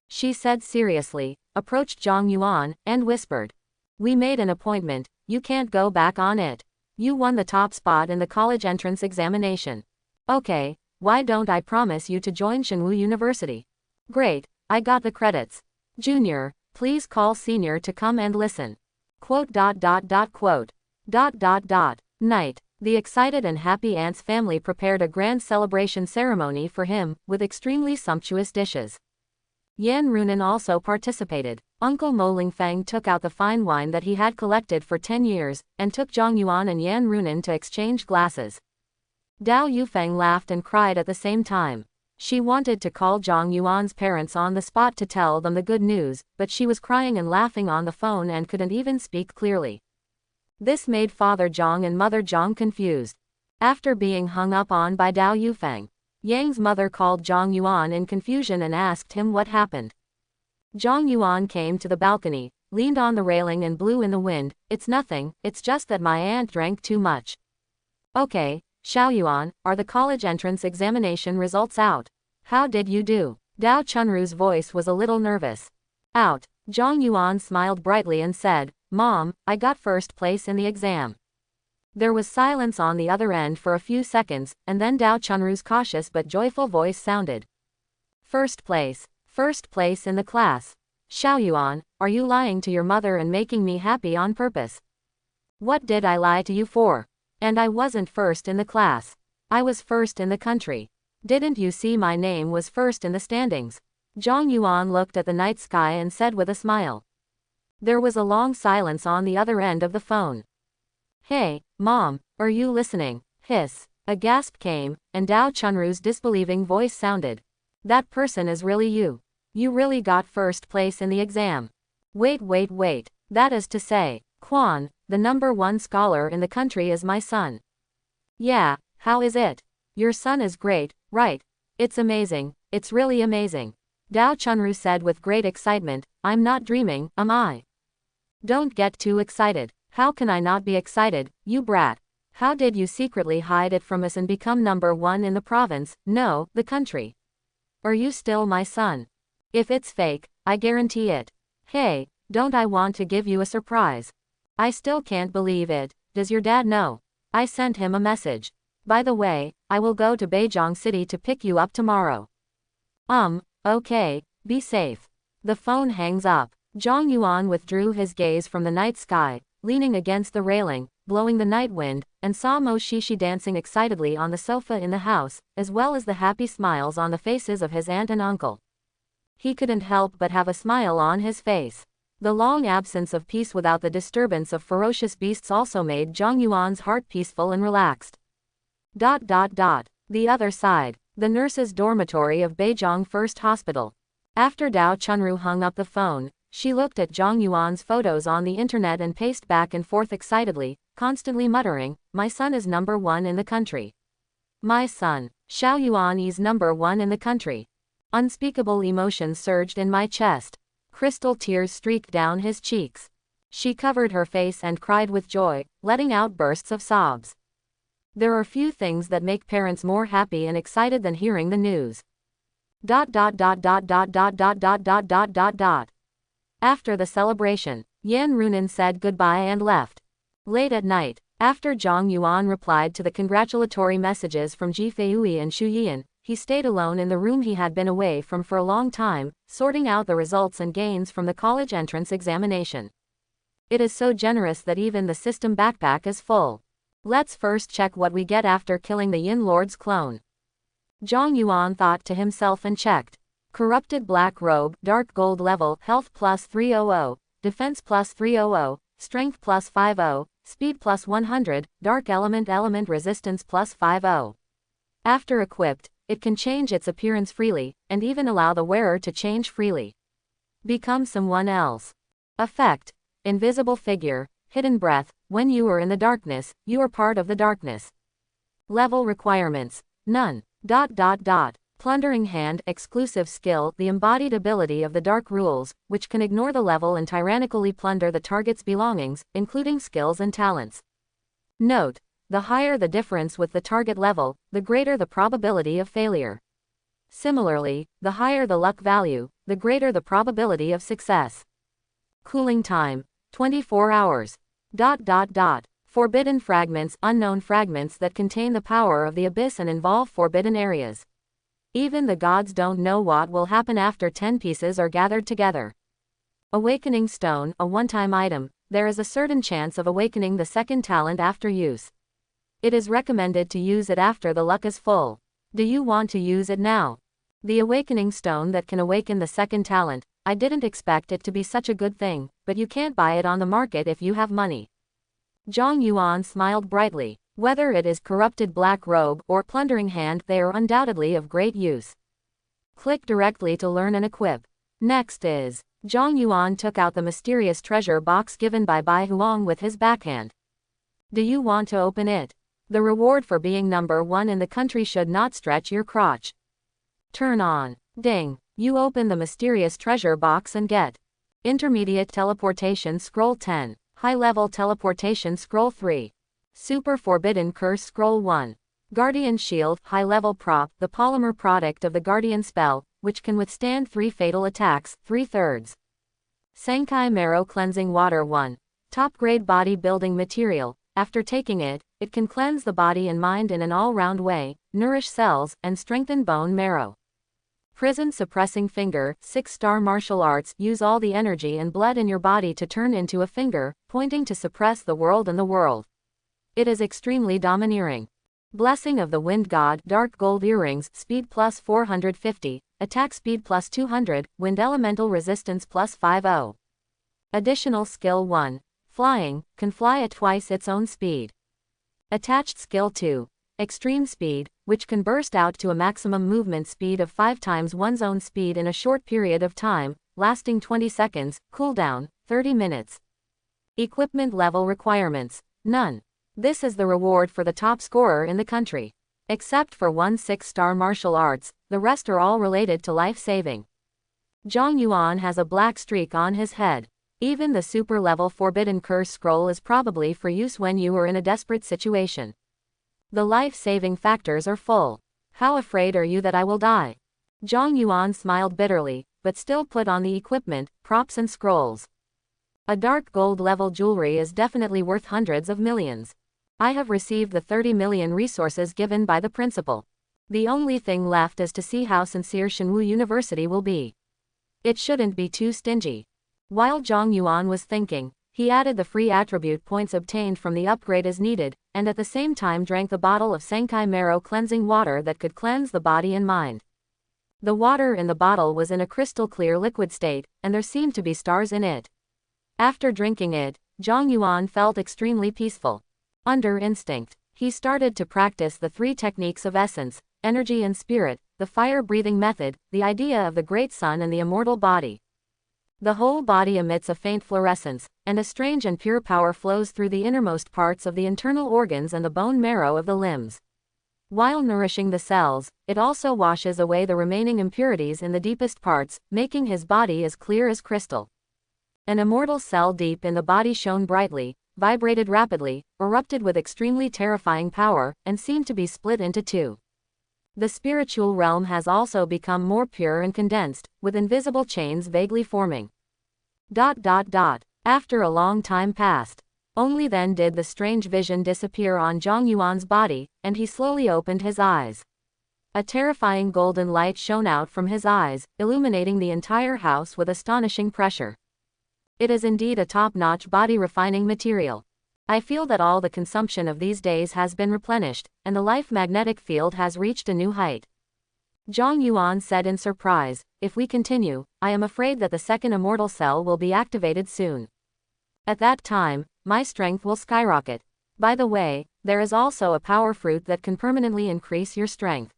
[SPEAKER 1] she said seriously, approached Zhang Yuan, and whispered. "We made an appointment, you can't go back on it. You won the top spot in the college entrance examination. Okay, why don't I promise you to join Shenwu University? Great, I got the credits. Junior, please call senior to come and listen." Quote. Night. The excited and happy aunt's family prepared a grand celebration ceremony for him, with extremely sumptuous dishes. Yan Runin also participated. Uncle Mo Lingfeng took out the fine wine that he had collected for 10 years, and took Zhang Yuan and Yan Runin to exchange glasses. Dao Yufeng laughed and cried at the same time. She wanted to call Zhang Yuan's parents on the spot to tell them the good news, but she was crying and laughing on the phone and couldn't even speak clearly. This made Father Zhang and Mother Zhang confused. After being hung up on by Dao Yufeng, Yang's mother called Zhang Yuan in confusion and asked him what happened. Zhang Yuan came to the balcony, leaned on the railing and blew in the wind. "It's nothing, it's just that my aunt drank too much." "Okay, Xiao Yuan, are the college entrance examination results out? How did you do?" Dao Chunru's voice was a little nervous. "Out." Zhang Yuan smiled brightly and said, "Mom, I got first place in the exam." There was silence on the other end for a few seconds, and then Dao Chunru's cautious but joyful voice sounded. "First place. First place in the class. Xiao Yuan, are you lying to your mother and making me happy on purpose?" "What did I lie to you for? And I wasn't first in the class. I was first in the country. Didn't you see my name was first in the standings?" Zhang Yuan looked at the night sky and said with a smile. There was a long silence on the other end of the phone. "Hey, Mom, are you listening?" Hiss. A gasp came, and Dao Chunru's disbelieving voice sounded. "That person is really you. You really got first place in the exam. Wait. That is to say, Quan, the #1 scholar in the country is my son." "Yeah, how is it?" Your son is great, right? It's amazing, it's really amazing. Dao Chunru said with great excitement, I'm not dreaming, am I? Don't get too excited. How can I not be excited, you brat? How did you secretly hide it from us and become number one in the province, no, the country? Are you still my son? If it's fake, I guarantee it. Hey, don't I want to give you a surprise? I still can't believe it. Does your dad know? I sent him a message. By the way, I will go to Beijing City to pick you up tomorrow. Okay, be safe. The phone hangs up. Zhang Yuan withdrew his gaze from the night sky, leaning against the railing, blowing the night wind, and saw Mo Shishi dancing excitedly on the sofa in the house, as well as the happy smiles on the faces of his aunt and uncle. He couldn't help but have a smile on his face. The long absence of peace without the disturbance of ferocious beasts also made Zhang Yuan's heart peaceful and relaxed. The other side. The nurses' dormitory of Beijing First Hospital. After Dao Chunru hung up the phone, she looked at Zhang Yuan's photos on the internet and paced back and forth excitedly, constantly muttering, my son is number one in the country. My son, Xiao Yuan is number one in the country. Unspeakable emotions surged in my chest. Crystal tears streaked down his cheeks. She covered her face and cried with joy, letting out bursts of sobs. There are few things that make parents more happy and excited than hearing the news. After the celebration, Yan Runan said goodbye and left. Late at night, after Zhang Yuan replied to the congratulatory messages from Ji Feiyue and Xu Yian, he stayed alone in the room he had been away from for a long time, sorting out the results and gains from the college entrance examination. It is so generous that even the system backpack is full. Let's first check what we get after killing the Yin Lord's clone. Zhang Yuan thought to himself and checked. Corrupted black robe, dark gold level, health plus 300, defense plus 300, strength plus 50, speed plus 100, dark element resistance plus 50. After equipped, it can change its appearance freely, and even allow the wearer to change freely. Become someone else. Effect. Invisible figure, hidden breath, when you are in the darkness, you are part of the darkness. Level requirements. None. Plundering hand, exclusive skill, the embodied ability of the dark rules, which can ignore the level and tyrannically plunder the target's belongings, including skills and talents. Note. The higher the difference with the target level, the greater the probability of failure. Similarly, the higher the luck value, the greater the probability of success. Cooling time. 24 hours. Forbidden fragments, unknown fragments that contain the power of the abyss and involve forbidden areas. Even the gods don't know what will happen after 10 pieces are gathered together. Awakening stone, a one-time item, there is a certain chance of awakening the second talent after use. It is recommended to use it after the luck is full. Do you want to use it now? The awakening stone that can awaken the second talent, I didn't expect it to be such a good thing, but you can't buy it on the market if you have money. Zhang Yuan smiled brightly. Whether it is corrupted black robe or plundering hand, they are undoubtedly of great use. Click directly to learn and equip. Next is, Zhang Yuan took out the mysterious treasure box given by Bai Huang with his backhand. Do you want to open it? The reward for being number one in the country should not stretch your crotch. Turn on. Ding. You open the mysterious treasure box and get Intermediate Teleportation Scroll 10, High-Level Teleportation Scroll 3, Super Forbidden Curse Scroll 1, Guardian Shield, High-Level Prop, the polymer product of the Guardian spell, which can withstand 3 fatal attacks, 3/3. Senkai Marrow Cleansing Water 1, top-grade body building material. After taking it, it can cleanse the body and mind in an all-round way, nourish cells, and strengthen bone marrow. Prison Suppressing Finger, 6-star martial arts, use all the energy and blood in your body to turn into a finger, pointing to suppress the world and the world. It is extremely domineering. Blessing of the Wind God, dark gold earrings, speed plus 450, attack speed plus 200, wind elemental resistance plus 50. Additional skill 1. Flying, can fly at twice its own speed. Attached skill 2. Extreme speed, which can burst out to a maximum movement speed of 5 times one's own speed in a short period of time, lasting 20 seconds, cooldown, 30 minutes. Equipment level requirements. None. This is the reward for the top scorer in the country. Except for one 6-star martial arts, the rest are all related to life-saving. Zhang Yuan has a black streak on his head. Even the super-level Forbidden Curse scroll is probably for use when you are in a desperate situation. The life-saving factors are full. How afraid are you that I will die? Zhang Yuan smiled bitterly, but still put on the equipment, props and scrolls. A dark gold level jewelry is definitely worth hundreds of millions. I have received the 30 million resources given by the principal. The only thing left is to see how sincere Shenwu University will be. It shouldn't be too stingy. While Zhang Yuan was thinking, he added the free attribute points obtained from the upgrade as needed, and at the same time drank the bottle of Senkai Marrow cleansing water that could cleanse the body and mind. The water in the bottle was in a crystal clear liquid state, and there seemed to be stars in it. After drinking it, Zhang Yuan felt extremely peaceful. Under instinct, he started to practice the 3 techniques of essence, energy and spirit, the fire-breathing method, the idea of the great sun and the immortal body. The whole body emits a faint fluorescence, and a strange and pure power flows through the innermost parts of the internal organs and the bone marrow of the limbs. While nourishing the cells, it also washes away the remaining impurities in the deepest parts, making his body as clear as crystal. An immortal cell deep in the body shone brightly, vibrated rapidly, erupted with extremely terrifying power, and seemed to be split into 2. The spiritual realm has also become more pure and condensed, with invisible chains vaguely forming. After a long time passed. Only then did the strange vision disappear on Zhang Yuan's body, and he slowly opened his eyes. A terrifying golden light shone out from his eyes, illuminating the entire house with astonishing pressure. It is indeed a top-notch body-refining material. I feel that all the consumption of these days has been replenished, and the life magnetic field has reached a new height. Zhang Yuan said in surprise, if we continue, I am afraid that the second immortal cell will be activated soon. At that time, my strength will skyrocket. By the way, there is also a power fruit that can permanently increase your strength.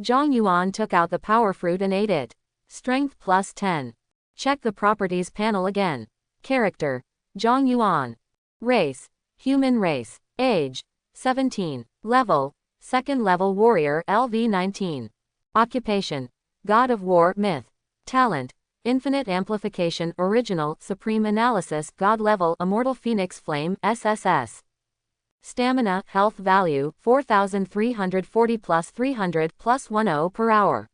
[SPEAKER 1] Zhang Yuan took out the power fruit and ate it. Strength plus 10. Check the properties panel again. Character: Zhang Yuan. Race: human race. Age: 17. Level: second level warrior LV19. Occupation: God of War myth. Talent: infinite amplification original supreme analysis God level immortal phoenix flame SSS. Stamina health value 4340 plus 300 plus 10 per hour.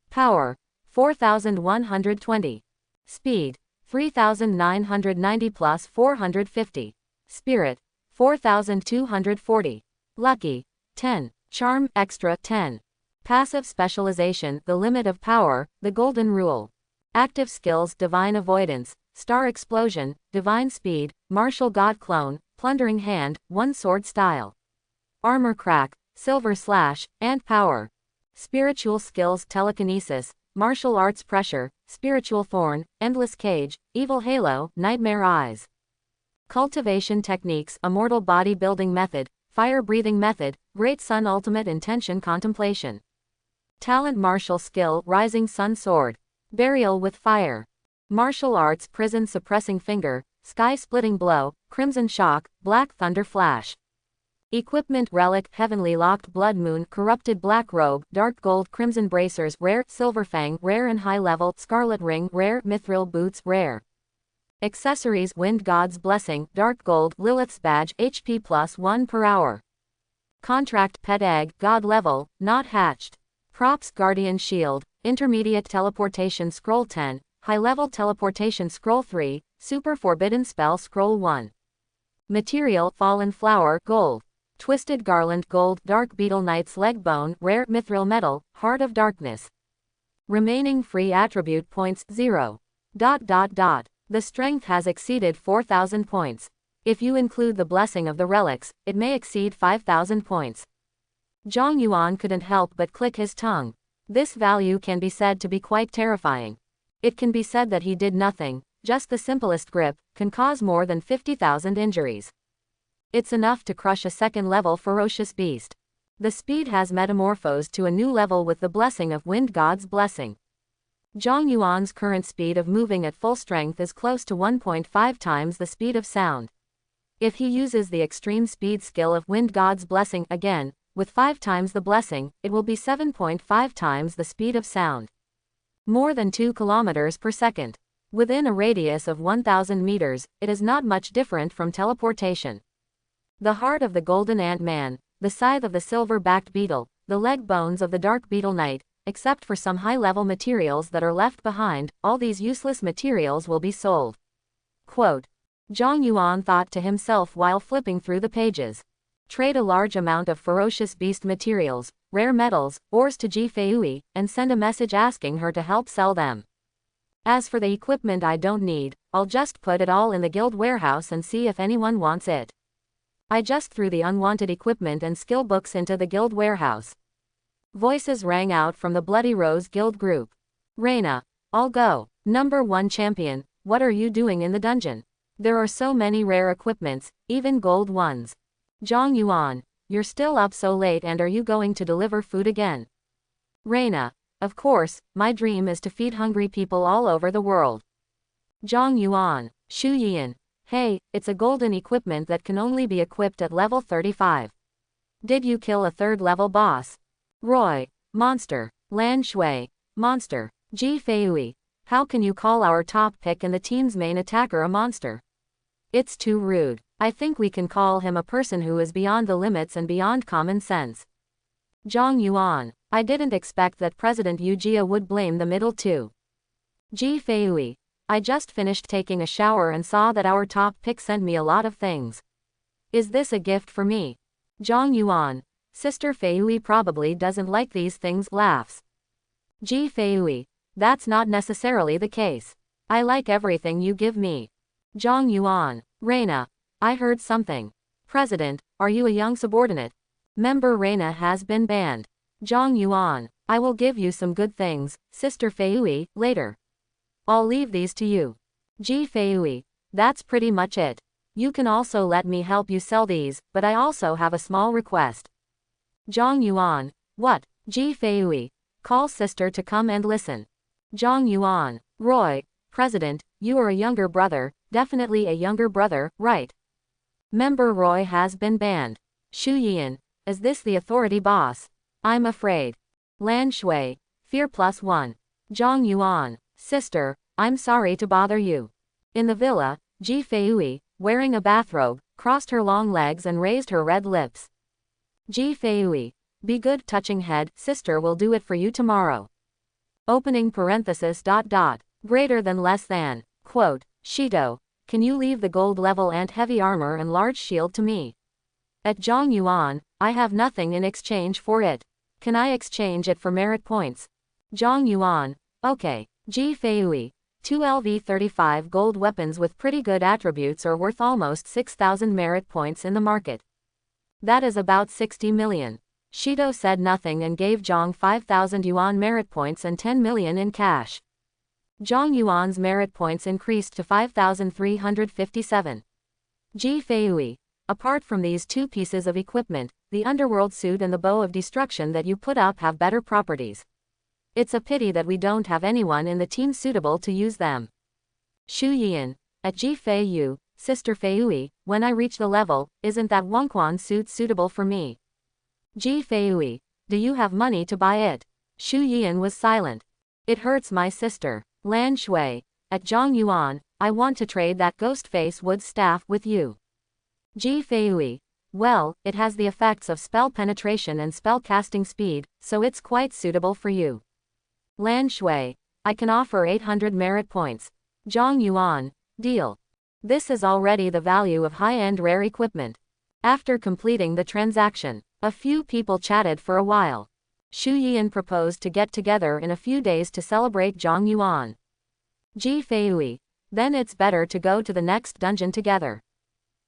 [SPEAKER 1] Power 4120. Speed 3990 plus 450. Spirit 4240. Lucky 10. Charm extra 10. Passive specialization the limit of power, the golden rule. Active skills divine avoidance, star explosion, divine speed, martial god clone, plundering hand, one sword style. Armor crack, silver slash, and power. Spiritual skills telekinesis, martial arts pressure, spiritual thorn, endless cage, evil halo, nightmare eyes. Cultivation techniques immortal body building method, fire breathing method, great sun ultimate intention contemplation. Talent martial skill rising sun sword. Burial with fire. Martial arts prison suppressing finger, sky splitting blow, crimson shock, black thunder flash. Equipment relic heavenly locked blood moon corrupted black robe dark gold crimson bracers rare silver fang rare and high level scarlet ring rare mithril boots rare. Accessories wind god's blessing dark gold Lilith's badge HP plus 1 per hour. Contract pet egg god level not hatched. Props guardian shield intermediate teleportation scroll 10 high level teleportation scroll 3 super forbidden spell scroll 1. Material fallen flower gold. Twisted garland gold dark beetle knight's leg bone rare mithril metal heart of darkness. Remaining free attribute points 0. The strength has exceeded 4,000 points. If you include the blessing of the relics, it may exceed 5,000 points. Zhang Yuan couldn't help but click his tongue. This value can be said to be quite terrifying. It can be said that he did nothing, just the simplest grip, can cause more than 50,000 injuries. It's enough to crush a second-level ferocious beast. The speed has metamorphosed to a new level with the blessing of Wind God's blessing. Zhang Yuan's current speed of moving at full strength is close to 1.5 times the speed of sound. If he uses the extreme speed skill of Wind God's blessing again, with 5 times the blessing, it will be 7.5 times the speed of sound. More than 2 kilometers per second. Within a radius of 1,000 meters, it is not much different from teleportation. The heart of the golden ant-man, the scythe of the silver-backed beetle, the leg bones of the dark beetle knight, except for some high-level materials that are left behind, all these useless materials will be sold. Quote. Zhang Yuan thought to himself while flipping through the pages. Trade a large amount of ferocious beast materials, rare metals, ores to Ji Feiyue, and send a message asking her to help sell them. As for the equipment I don't need, I'll just put it all in the guild warehouse and see if anyone wants it. I just threw the unwanted equipment and skill books into the guild warehouse. Voices rang out from the Bloody Rose Guild group. Reina, I'll go. Number 1 champion, what are you doing in the dungeon? There are so many rare equipments, even gold ones. Zhang Yuan, you're still up so late and are you going to deliver food again? Reina, of course, my dream is to feed hungry people all over the world. Zhang Yuan, Shu Yian, hey, it's a golden equipment that can only be equipped at level 35. Did you kill a 3rd level boss? Roy, monster. Lan Shui, monster. Ji Feiyue, how can you call our top pick and the team's main attacker a monster? It's too rude. I think we can call him a person who is beyond the limits and beyond common sense. Zhang Yuan, I didn't expect that President Yu Jia would blame the middle two. Ji Feiyue, I just finished taking a shower and saw that our top pick sent me a lot of things. Is this a gift for me? Zhang Yuan, Sister Feiyue probably doesn't like these things, laughs. Ji Feiyue, that's not necessarily the case. I like everything you give me. Zhang Yuan, Reina, I heard something. President, are you a young subordinate? Member Reina has been banned. Zhang Yuan, I will give you some good things, Sister Feiyue, later. I'll leave these to you. Ji Feiyue, that's pretty much it. You can also let me help you sell these, but I also have a small request. Zhang Yuan, what? Ji Feiyue, call sister to come and listen. Zhang Yuan, Roy, President, you are a younger brother, definitely a younger brother, right? Member Roy has been banned. Shu Yian, is this the authority boss? I'm afraid. Lan Shui, fear +1. Zhang Yuan, sister, I'm sorry to bother you. In the villa, Ji Feiyue, wearing a bathrobe, crossed her long legs and raised her red lips. Ji Feiyue, be good, touching head, sister will do it for you tomorrow. Opening parenthesis ... greater than less than, quote, Shito, can you leave the gold level and heavy armor and large shield to me? At Zhang Yuan, I have nothing in exchange for it. Can I exchange it for merit points? Zhang Yuan, okay. Ji Feiyue, 2 LV35 gold weapons with pretty good attributes are worth almost 6,000 merit points in the market. That is about 60 million. Shito said nothing and gave Zhang 5,000 yuan merit points and 10 million in cash. Zhang Yuan's merit points increased to 5,357. Ji Feiyue, apart from these 2 pieces of equipment, the underworld suit and the bow of destruction that you put up have better properties. It's a pity that we don't have anyone in the team suitable to use them. Shu Yian, at Ji Feiyue, Sister Feiyue, when I reach the level, isn't that Wangquan suit suitable for me? Ji Feiyue, do you have money to buy it? Shu Yian was silent. It hurts my sister. Lan Shui, at Zhang Yuan, I want to trade that Ghostface wood staff with you. Ji Feiyue, well, it has the effects of spell penetration and spell casting speed, so it's quite suitable for you. Lan Shui, I can offer 800 merit points. Zhang Yuan, deal. This is already the value of high-end rare equipment. After completing the transaction, a few people chatted for a while. Shu Yian proposed to get together in a few days to celebrate Zhang Yuan. Ji Feiyue, then it's better to go to the next dungeon together.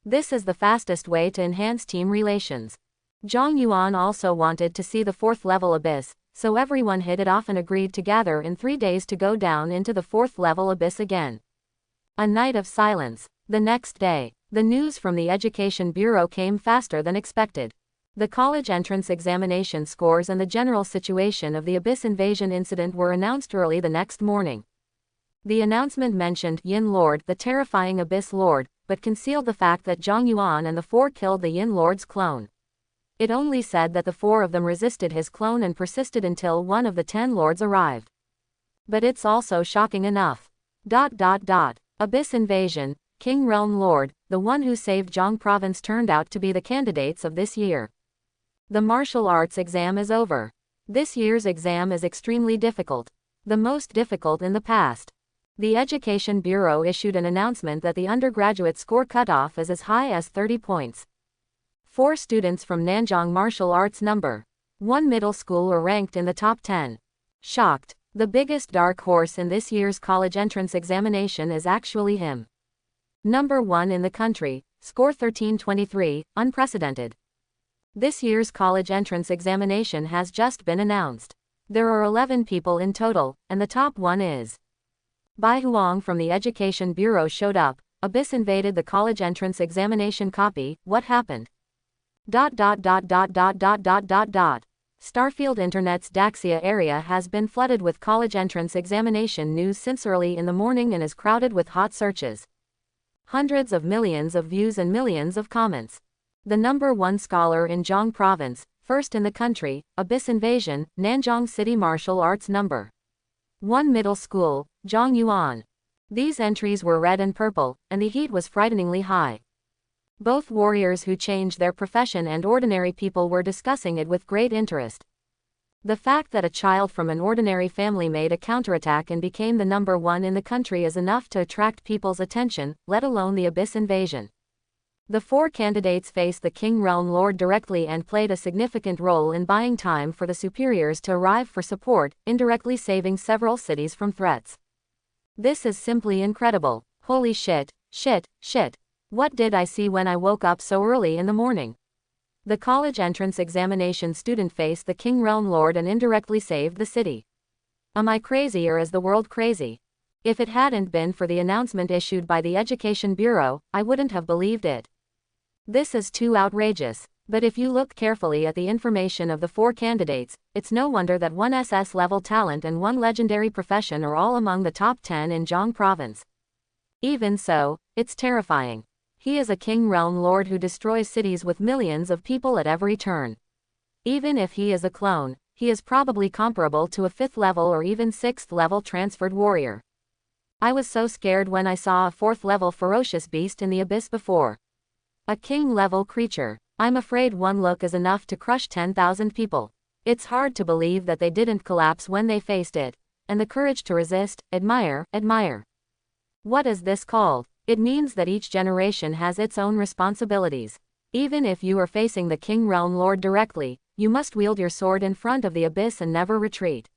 [SPEAKER 1] This is the fastest way to enhance team relations. Zhang Yuan also wanted to see the 4th level abyss, so everyone hit it off and agreed to gather in 3 days to go down into the 4th level abyss again. A night of silence. The next day, the news from the Education Bureau came faster than expected. The college entrance examination scores and the general situation of the Abyss invasion incident were announced early the next morning. The announcement mentioned Yin Lord, the terrifying Abyss Lord, but concealed the fact that Zhang Yuan and the 4 killed the Yin Lord's clone. It only said that the 4 of them resisted his clone and persisted until one of the 10 lords arrived. But it's also shocking enough. Abyss Invasion, King Realm Lord, the one who saved Zhang Province turned out to be the candidates of this year. The martial arts exam is over. This year's exam is extremely difficult. The most difficult in the past. The Education Bureau issued an announcement that the undergraduate score cutoff is as high as 30 points. 4 students from Nanjing Martial Arts No. 1 middle school are ranked in the top 10. Shocked. The biggest dark horse in this year's college entrance examination is actually him. Number 1 in the country, score 1323, unprecedented. This year's college entrance examination has just been announced. There are 11 people in total, and the top one is Bai Huang from the Education Bureau showed up. Abyss invaded the college entrance examination copy. What happened? Starfield Internet's Daxia area has been flooded with college entrance examination news since early in the morning and is crowded with hot searches. Hundreds of millions of views and millions of comments. The number 1 scholar in Zhang Province, first in the country, Abyss Invasion, Nanjing City Martial Arts No. 1 Middle School, Zhang Yuan. These entries were red and purple, and the heat was frighteningly high. Both warriors who changed their profession and ordinary people were discussing it with great interest. The fact that a child from an ordinary family made a counterattack and became the number 1 in the country is enough to attract people's attention, let alone the Abyss Invasion. The 4 candidates faced the King Realm Lord directly and played a significant role in buying time for the superiors to arrive for support, indirectly saving several cities from threats. This is simply incredible. Holy shit. What did I see when I woke up so early in the morning? The college entrance examination student faced the King Realm Lord and indirectly saved the city. Am I crazy or is the world crazy? If it hadn't been for the announcement issued by the Education Bureau, I wouldn't have believed it. This is too outrageous. But if you look carefully at the information of the 4 candidates, it's no wonder that 1 SS-level talent and 1 legendary profession are all among the top 10 in Zhang Province. Even so, it's terrifying. He is a King Realm Lord who destroys cities with millions of people at every turn. Even if he is a clone, he is probably comparable to a 5th level or even 6th level transferred warrior. I was so scared when I saw a 4th level ferocious beast in the abyss before. A king level creature. I'm afraid one look is enough to crush 10,000 people. It's hard to believe that they didn't collapse when they faced it. And the courage to resist, admire. What is this called? It means that each generation has its own responsibilities. Even if you are facing the King Realm Lord directly, you must wield your sword in front of the abyss and never retreat.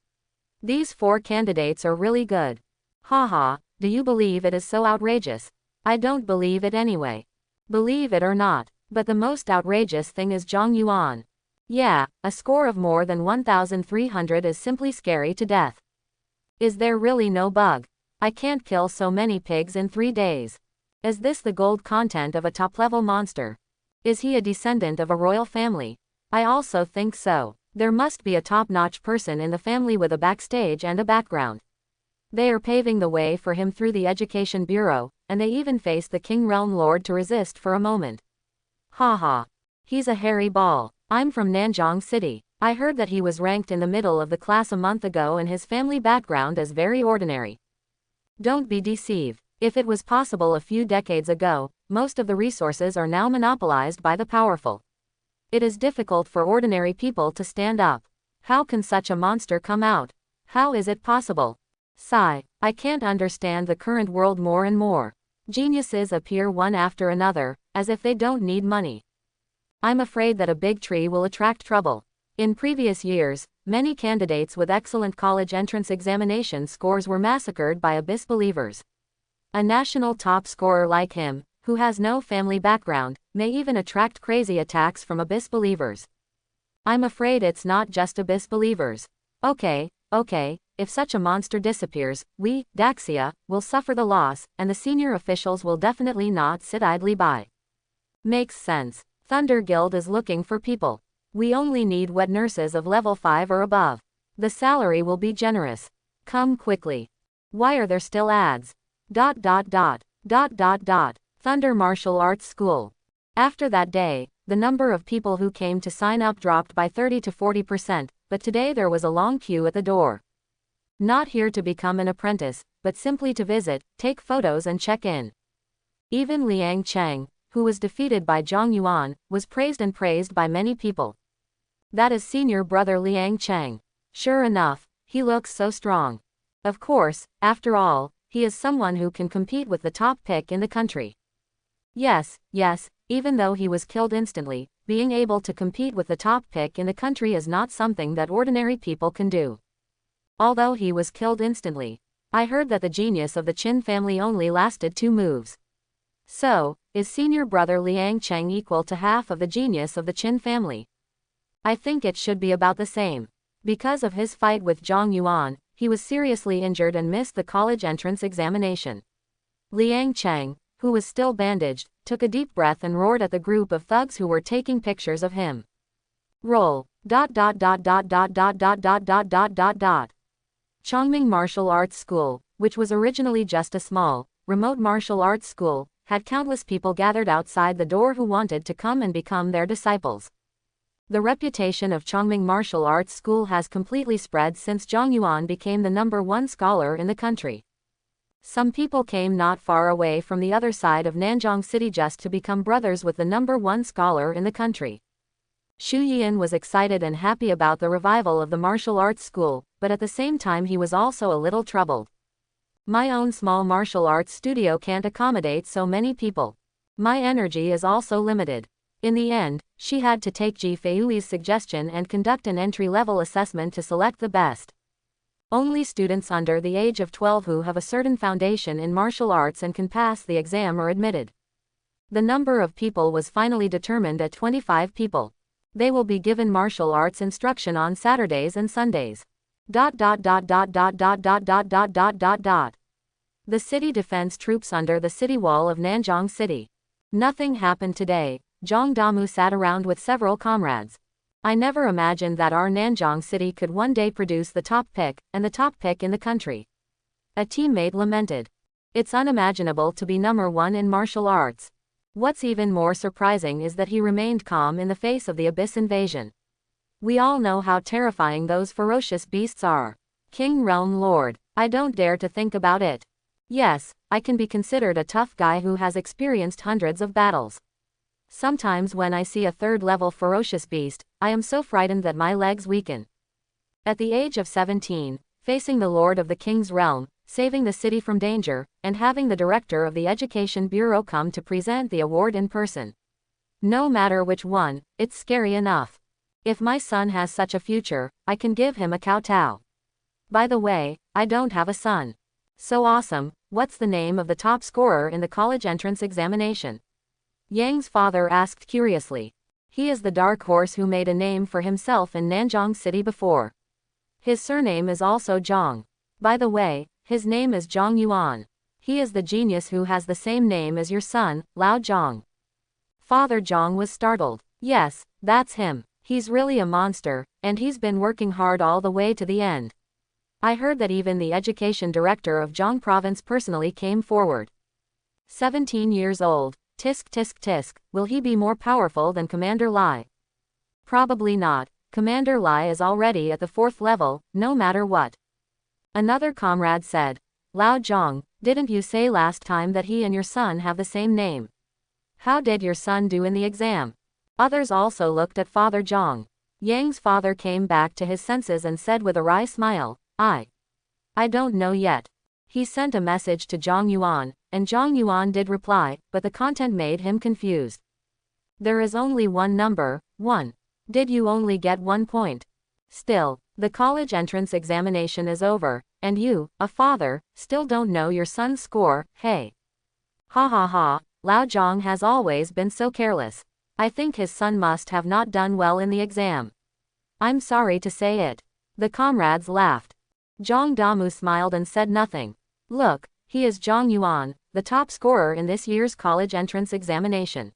[SPEAKER 1] These 4 candidates are really good. Haha, do you believe it is so outrageous? I don't believe it anyway. Believe it or not, but the most outrageous thing is Zhang Yuan. Yeah, a score of more than 1,300 is simply scary to death. Is there really no bug? I can't kill so many pigs in 3 days. Is this the gold content of a top-level monster? Is he a descendant of a royal family? I also think so. There must be a top-notch person in the family with a backstage and a background. They are paving the way for him through the Education Bureau, and they even faced the King Realm Lord to resist for a moment. Haha. He's a hairy ball. I'm from Nanjing City. I heard that he was ranked in the middle of the class a month ago and his family background is very ordinary. Don't be deceived. If it was possible a few decades ago, most of the resources are now monopolized by the powerful. It is difficult for ordinary people to stand up. How can such a monster come out? How is it possible? Sigh. I can't understand the current world more and more. Geniuses appear one after another, as if they don't need money. I'm afraid that a big tree will attract trouble. In previous years, many candidates with excellent college entrance examination scores were massacred by abyss believers. A national top scorer like him, who has no family background, may even attract crazy attacks from abyss believers. I'm afraid it's not just abyss believers. Okay, if such a monster disappears, we, Daxia, will suffer the loss, and the senior officials will definitely not sit idly by. Makes sense. Thunder Guild is looking for people. We only need wet nurses of level 5 or above. The salary will be generous. Come quickly. Why are there still ads? Thunder Martial Arts School. After that day, the number of people who came to sign up dropped by 30 to 40%, but today there was a long queue at the door. Not here to become an apprentice, but simply to visit, take photos and check in. Even Liang Cheng, who was defeated by Zhang Yuan, was praised by many people. That is senior brother Liang Cheng. Sure enough, he looks so strong. Of course, after all, he is someone who can compete with the top pick in the country. Yes, even though he was killed instantly, being able to compete with the top pick in the country is not something that ordinary people can do. Although he was killed instantly, I heard that the genius of the Qin family only lasted 2 moves. So, is senior brother Liang Cheng equal to half of the genius of the Qin family? I think it should be about the same. Because of his fight with Zhang Yuan, he was seriously injured and missed the college entrance examination. Liang Cheng, who was still bandaged, took a deep breath and roared at the group of thugs who were taking pictures of him. Roll. Chongming Martial Arts School, which was originally just a small, remote martial arts school, had countless people gathered outside the door who wanted to come and become their disciples. The reputation of Chongming Martial Arts School has completely spread since Zhang Yuan became the #1 scholar in the country. Some people came not far away from the other side of Nanjing City just to become brothers with the #1 scholar in the country. Xu Yian was excited and happy about the revival of the martial arts school, but at the same time he was also a little troubled. My own small martial arts studio can't accommodate so many people. My energy is also limited. In the end, she had to take Ji Feiyi's suggestion and conduct an entry-level assessment to select the best. Only students under the age of 12 who have a certain foundation in martial arts and can pass the exam are admitted. The number of people was finally determined at 25 people. They will be given martial arts instruction on Saturdays and Sundays. The city defense troops under the city wall of Nanjing City. Nothing happened today. Zhang Damu sat around with several comrades. I never imagined that our Nanjing City could one day produce the top pick, and the top pick in the country. A teammate lamented. It's unimaginable to be #1 in martial arts. What's even more surprising is that he remained calm in the face of the Abyss invasion. We all know how terrifying those ferocious beasts are. King Realm Lord, I don't dare to think about it. Yes, I can be considered a tough guy who has experienced hundreds of battles. Sometimes when I see a 3rd-level ferocious beast, I am so frightened that my legs weaken. At the age of 17, facing the Lord of the King's realm, saving the city from danger, and having the director of the Education Bureau come to present the award in person. No matter which one, it's scary enough. If my son has such a future, I can give him a kowtow. By the way, I don't have a son. So awesome. What's the name of the top scorer in the college entrance examination? Yang's father asked curiously. He is the dark horse who made a name for himself in Nanjing City before. His surname is also Zhang. By the way, his name is Zhang Yuan. He is the genius who has the same name as your son, Lao Zhang. Father Zhang was startled. Yes, that's him. He's really a monster, and he's been working hard all the way to the end. I heard that even the education director of Zhang province personally came forward. 17 years old. Tisk tisk tisk, will he be more powerful than Commander Lai? Probably not. Commander Lai is already at the 4th level, no matter what. Another comrade said. Lao Zhang, didn't you say last time that he and your son have the same name? How did your son do in the exam? Others also looked at Father Zhang. Yang's father came back to his senses and said with a wry smile, I don't know yet. He sent a message to Zhang Yuan, and Zhang Yuan did reply, but the content made him confused. There is only one number, 1. Did you only get 1 point? Still, the college entrance examination is over, and you, a father, still don't know your son's score, hey. Ha ha ha, Lao Zhang has always been so careless. I think his son must have not done well in the exam. I'm sorry to say it. The comrades laughed. Zhang Damu smiled and said nothing. Look, he is Zhang Yuan, the top scorer in this year's college entrance examination.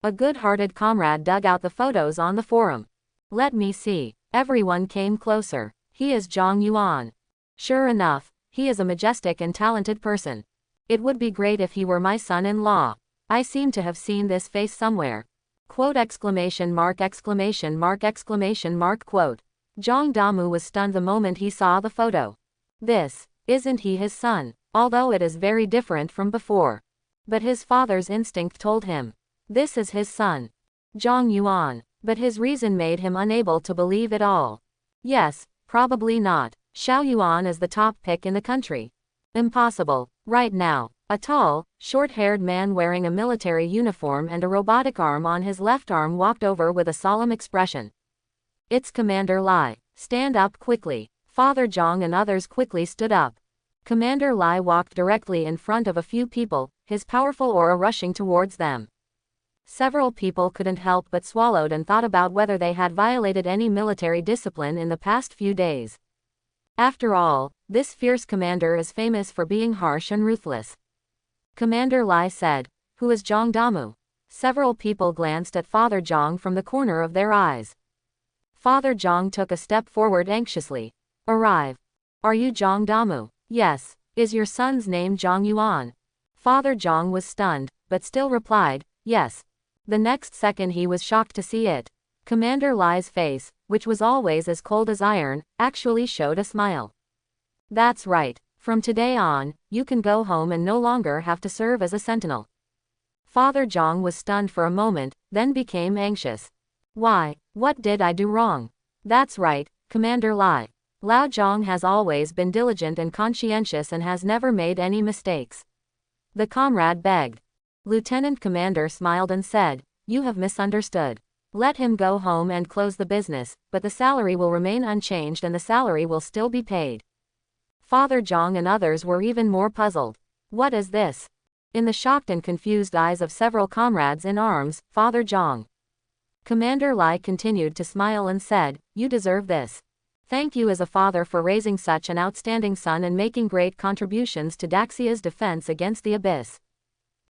[SPEAKER 1] A good-hearted comrade dug out the photos on the forum. Let me see. Everyone came closer. He is Zhang Yuan. Sure enough, he is a majestic and talented person. It would be great if he were my son-in-law. I seem to have seen this face somewhere. Quote exclamation mark exclamation mark exclamation mark quote. Zhang Damu was stunned the moment he saw the photo. This, isn't he his son? Although it is very different from before. But his father's instinct told him. This is his son. Zhang Yuan. But his reason made him unable to believe it all. Yes, probably not. Xiao Yuan is the top pick in the country. Impossible. Right now. A tall, short-haired man wearing a military uniform and a robotic arm on his left arm walked over with a solemn expression. It's Commander Lai. Stand up quickly. Father Zhang and others quickly stood up. Commander Lai walked directly in front of a few people, his powerful aura rushing towards them. Several people couldn't help but swallowed and thought about whether they had violated any military discipline in the past few days. After all, this fierce commander is famous for being harsh and ruthless. Commander Lai said, "Who is Zhang Damu?" Several people glanced at Father Zhang from the corner of their eyes. Father Zhang took a step forward anxiously. "Arrive. Are you Zhang Damu?" "Yes." "Is your son's name Zhang Yuan?" Father Zhang was stunned, but still replied, "Yes." The next second he was shocked to see it. Commander Lai's face, which was always as cold as iron, actually showed a smile. "That's right. From today on, you can go home and no longer have to serve as a sentinel." Father Zhang was stunned for a moment, then became anxious. "Why? What did I do wrong?" "That's right, Commander Lai. Lao Zhang has always been diligent and conscientious and has never made any mistakes." The comrade begged. Lieutenant Commander smiled and said, "You have misunderstood. Let him go home and close the business, but the salary will remain unchanged and the salary will still be paid." Father Zhang and others were even more puzzled. "What is this?" In the shocked and confused eyes of several comrades in arms, Father Zhang. Commander Lai continued to smile and said, "You deserve this. Thank you as a father for raising such an outstanding son and making great contributions to Daxia's defense against the abyss."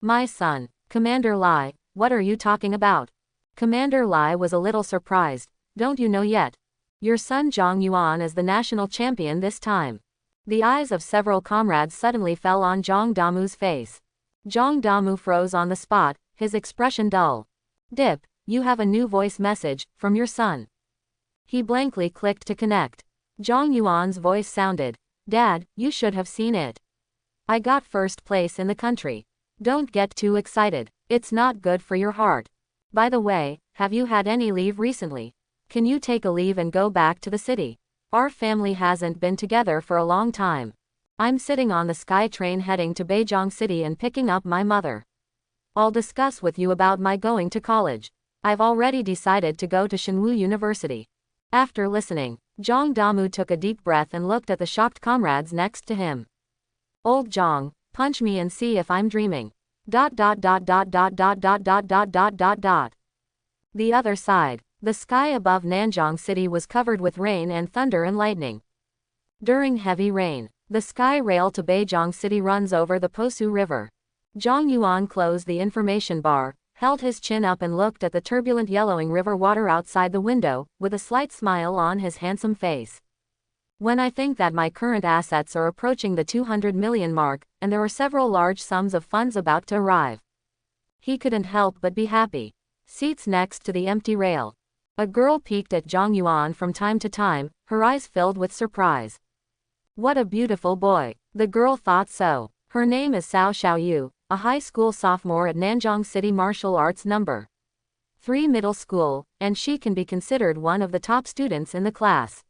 [SPEAKER 1] "My son." "Commander Lai, what are you talking about?" Commander Lai was a little surprised. "Don't you know yet? Your son Zhang Yuan is the national champion this time." The eyes of several comrades suddenly fell on Zhang Damu's face. Zhang Damu froze on the spot, his expression dull. "Dip, you have a new voice message, from your son." He blankly clicked to connect. Zhang Yuan's voice sounded. "Dad, you should have seen it. I got first place in the country. Don't get too excited. It's not good for your heart. By the way, have you had any leave recently? Can you take a leave and go back to the city? Our family hasn't been together for a long time. I'm sitting on the sky train heading to Beijing City and picking up my mother. I'll discuss with you about my going to college. I've already decided to go to Shenwu University." After listening, Zhang Damu took a deep breath and looked at the shocked comrades next to him. "Old Zhang, punch me and see if I'm dreaming. ... The other side. The sky above Nanjing City was covered with rain and thunder and lightning. During heavy rain, the sky rail to Beijing City runs over the Posu River. Zhang Yuan closed the information bar, held his chin up and looked at the turbulent yellowing river water outside the window, with a slight smile on his handsome face. "When I think that my current assets are approaching the 200 million mark, and there are several large sums of funds about to arrive." He couldn't help but be happy. Seats next to the empty rail. A girl peeked at Zhang Yuan from time to time, her eyes filled with surprise. "What a beautiful boy." The girl thought so. Her name is Cao Xiaoyu, a high school sophomore at Nanjing City Martial Arts No. 3 Middle School, and she can be considered one of the top students in the class.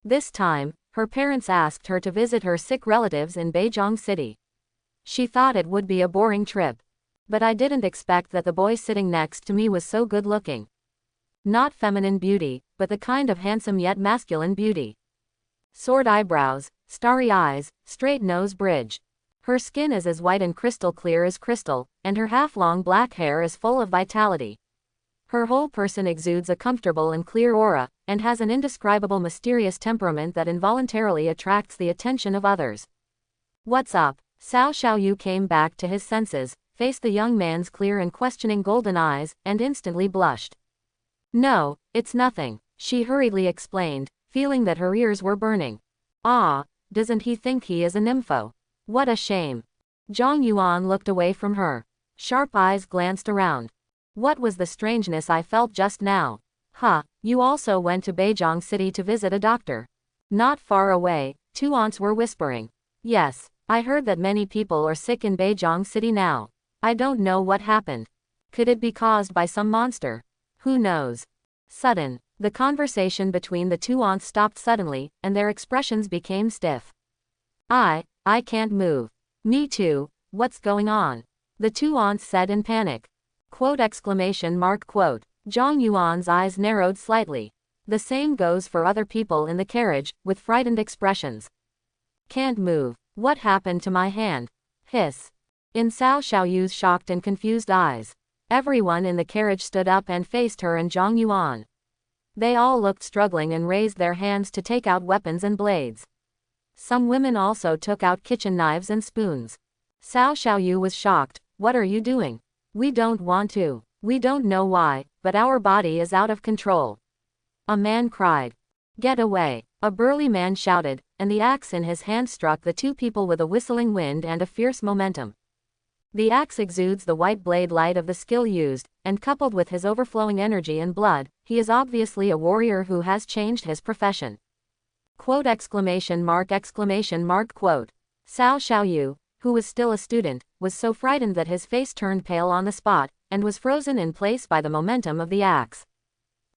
[SPEAKER 1] This time, her parents asked her to visit her sick relatives in Beijing City. She thought it would be a boring trip. "But I didn't expect that the boy sitting next to me was so good looking. Not feminine beauty, but the kind of handsome yet masculine beauty. Sword eyebrows, starry eyes, straight nose bridge. Her skin is as white and crystal clear as crystal, and her half-long black hair is full of vitality. Her whole person exudes a comfortable and clear aura, and has an indescribable mysterious temperament that involuntarily attracts the attention of others." "What's up?" Cao Xiaoyu came back to his senses, faced the young man's clear and questioning golden eyes, and instantly blushed. "No, it's nothing," she hurriedly explained, feeling that her ears were burning. "Ah, doesn't he think he is a nympho? What a shame." Zhang Yuan looked away from her. Sharp eyes glanced around. What was the strangeness I felt just now? Huh, you also went to Beijing City to visit a doctor. Not far away, two aunts were whispering. Yes, I heard that many people are sick in Beijing City now. I don't know what happened. Could it be caused by some monster? Who knows? Sudden, the conversation between the two aunts stopped suddenly, and their expressions became stiff. I can't move. Me too, what's going on? The two aunts said in panic. Quote exclamation mark quote. Zhang Yuan's eyes narrowed slightly. The same goes for other people in the carriage, with frightened expressions. Can't move. What happened to my hand? Hiss. In Cao Xiaoyu's shocked and confused eyes. Everyone in the carriage stood up and faced her and Zhang Yuan. They all looked struggling and raised their hands to take out weapons and blades. Some women also took out kitchen knives and spoons. Cao Xiaoyu was shocked. What are you doing? We don't want to. We don't know why, but our body is out of control. A man cried. Get away. A burly man shouted, and the axe in his hand struck the two people with a whistling wind and a fierce momentum. The axe exudes the white blade light of the skill used, and coupled with his overflowing energy and blood, he is obviously a warrior who has changed his profession. Quote exclamation mark quote. Cao Xiaoyu, who was still a student, was so frightened that his face turned pale on the spot, and was frozen in place by the momentum of the axe.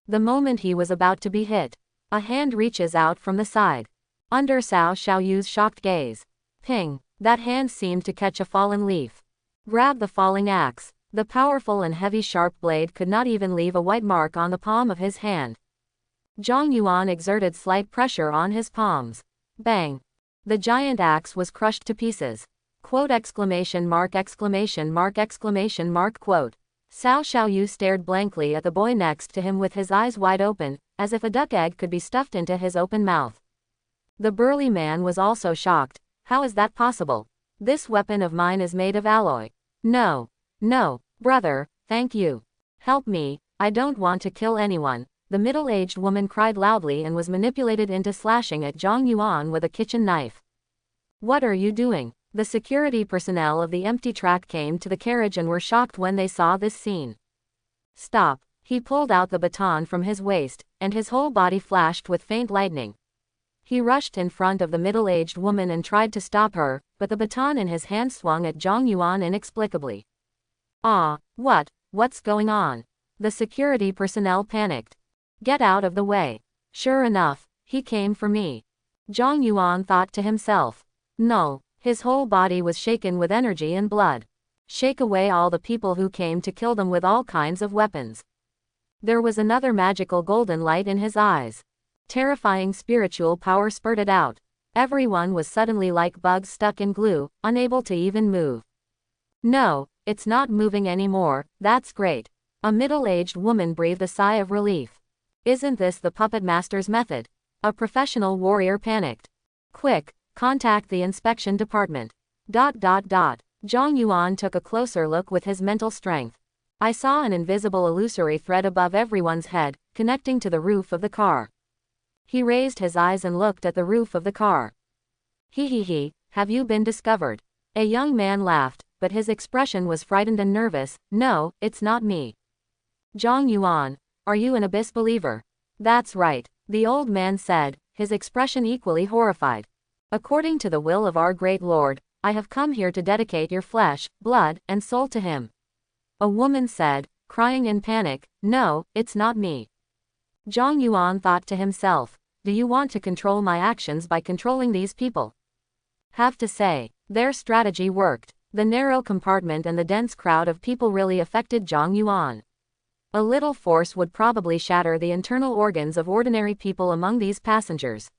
[SPEAKER 1] The moment he was about to be hit, a hand reaches out from the side. Under Cao Xiaoyu's shocked gaze. Ping! That hand seemed to catch a fallen leaf. Grab the falling axe. The powerful and heavy sharp blade could not even leave a white mark on the palm of his hand. Zhang Yuan exerted slight pressure on his palms. Bang! The giant axe was crushed to pieces. Quote exclamation mark quote. Cao Xiaoyu stared blankly at the boy next to him with his eyes wide open, as if a duck egg could be stuffed into his open mouth. The burly man was also shocked. How is that possible? This weapon of mine is made of alloy. No, brother, thank you. Help me, I don't want to kill anyone. The middle-aged woman cried loudly and was manipulated into slashing at Zhang Yuan with a kitchen knife. What are you doing? The security personnel of the empty track came to the carriage and were shocked when they saw this scene. Stop. He pulled out the baton from his waist, and his whole body flashed with faint lightning. He rushed in front of the middle-aged woman and tried to stop her, but the baton in his hand swung at Zhang Yuan inexplicably. What's going on? The security personnel panicked. Get out of the way. Sure enough, he came for me. Zhang Yuan thought to himself. No. His whole body was shaken with energy and blood. Shake away all the people who came to kill them with all kinds of weapons. There was another magical golden light in his eyes. Terrifying spiritual power spurted out. Everyone was suddenly like bugs stuck in glue, unable to even move. No, it's not moving anymore, that's great. A middle-aged woman breathed a sigh of relief. Isn't this the puppet master's method? A professional warrior panicked. Quick, contact the inspection department. Zhang Yuan took a closer look with his mental strength. I saw an invisible illusory thread above everyone's head, connecting to the roof of the car. He raised his eyes and looked at the roof of the car. He, have you been discovered? A young man laughed, but his expression was frightened and nervous. No, it's not me. Zhang Yuan, are you an abyss believer? That's right, the old man said, his expression equally horrified. According to the will of our great Lord, I have come here to dedicate your flesh, blood, and soul to him. A woman said, crying in panic, no, it's not me. Zhang Yuan thought to himself, do you want to control my actions by controlling these people? Have to say, their strategy worked. The narrow compartment and the dense crowd of people really affected Zhang Yuan. A little force would probably shatter the internal organs of ordinary people among these passengers.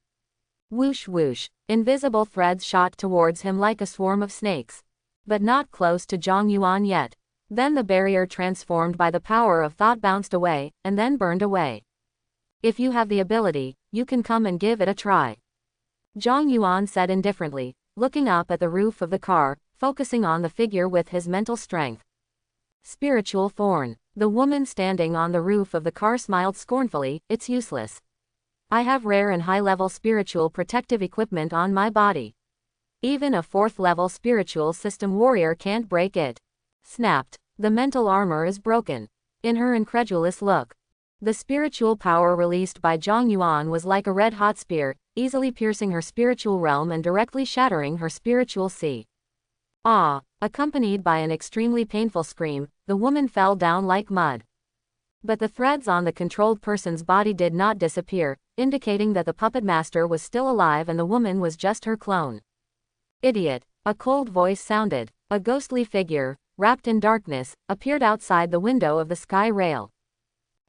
[SPEAKER 1] Whoosh whoosh, invisible threads shot towards him like a swarm of snakes. But not close to Zhang Yuan yet. Then the barrier transformed by the power of thought bounced away, and then burned away. If you have the ability, you can come and give it a try. Zhang Yuan said indifferently, looking up at the roof of the car, focusing on the figure with his mental strength. Spiritual thorn. The woman standing on the roof of the car smiled scornfully, it's useless. I have rare and high-level spiritual protective equipment on my body. Even a 4th-level spiritual system warrior can't break it. Snapped. The mental armor is broken. in her incredulous look. The spiritual power released by Zhang Yuan was like a red-hot spear, easily piercing her spiritual realm and directly shattering her spiritual sea. Ah! Accompanied by an extremely painful scream, the woman fell down like mud. But the threads on the controlled person's body did not disappear, indicating that the puppet master was still alive and the woman was just her clone. Idiot! A cold voice sounded. A ghostly figure, wrapped in darkness, appeared outside the window of the sky rail.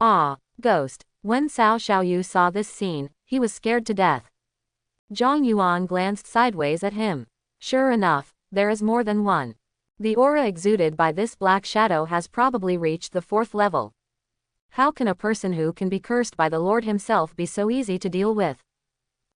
[SPEAKER 1] Ah! Ghost! When Cao Xiaoyu saw this scene, he was scared to death. Zhang Yuan glanced sideways at him. Sure enough, there is more than one. The aura exuded by this black shadow has probably reached the 4th level. How can a person who can be cursed by the Lord himself be so easy to deal with?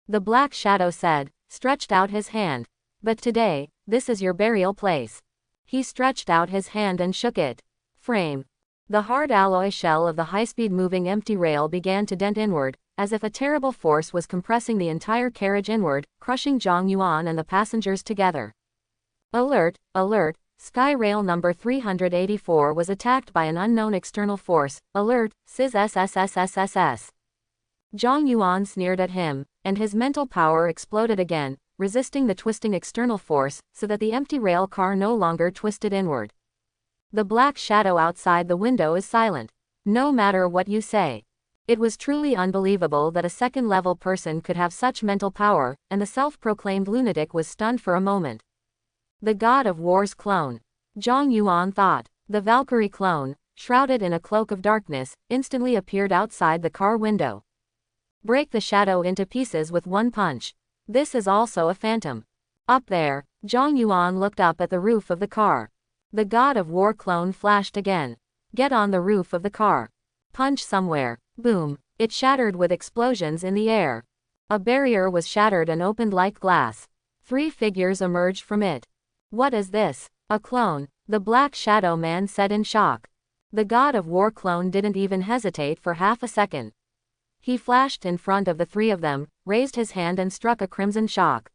[SPEAKER 1] The black shadow said, stretched out his hand. But today, this is your burial place. He stretched out his hand and shook it. Frame. The hard alloy shell of the high-speed moving empty rail began to dent inward, as if a terrible force was compressing the entire carriage inward, crushing Zhang Yuan and the passengers together. Alert! Alert! Sky rail number 384 was attacked by an unknown external force. Alert! SSSSSSS. Zhang Yuan sneered at him, and his mental power exploded again, resisting the twisting external force, so that the empty rail car no longer twisted inward. The black shadow outside the window is silent. No matter what you say. It was truly unbelievable that a second-level person could have such mental power, and the self-proclaimed lunatic was stunned for a moment. The God of War's clone. Zhang Yuan thought. The Valkyrie clone, shrouded in a cloak of darkness, instantly appeared outside the car window. Break the shadow into pieces with one punch. This is also a phantom. Up there, Zhang Yuan looked up at the roof of the car. The God of War clone flashed again. Get on the roof of the car. Punch somewhere. Boom. It shattered with explosions in the air. A barrier was shattered and opened like glass. 3 figures emerged from it. What is this? A clone, the Black Shadow Man said in shock. The God of War clone didn't even hesitate for half a second. He flashed in front of the 3 of them, raised his hand and struck a crimson shock.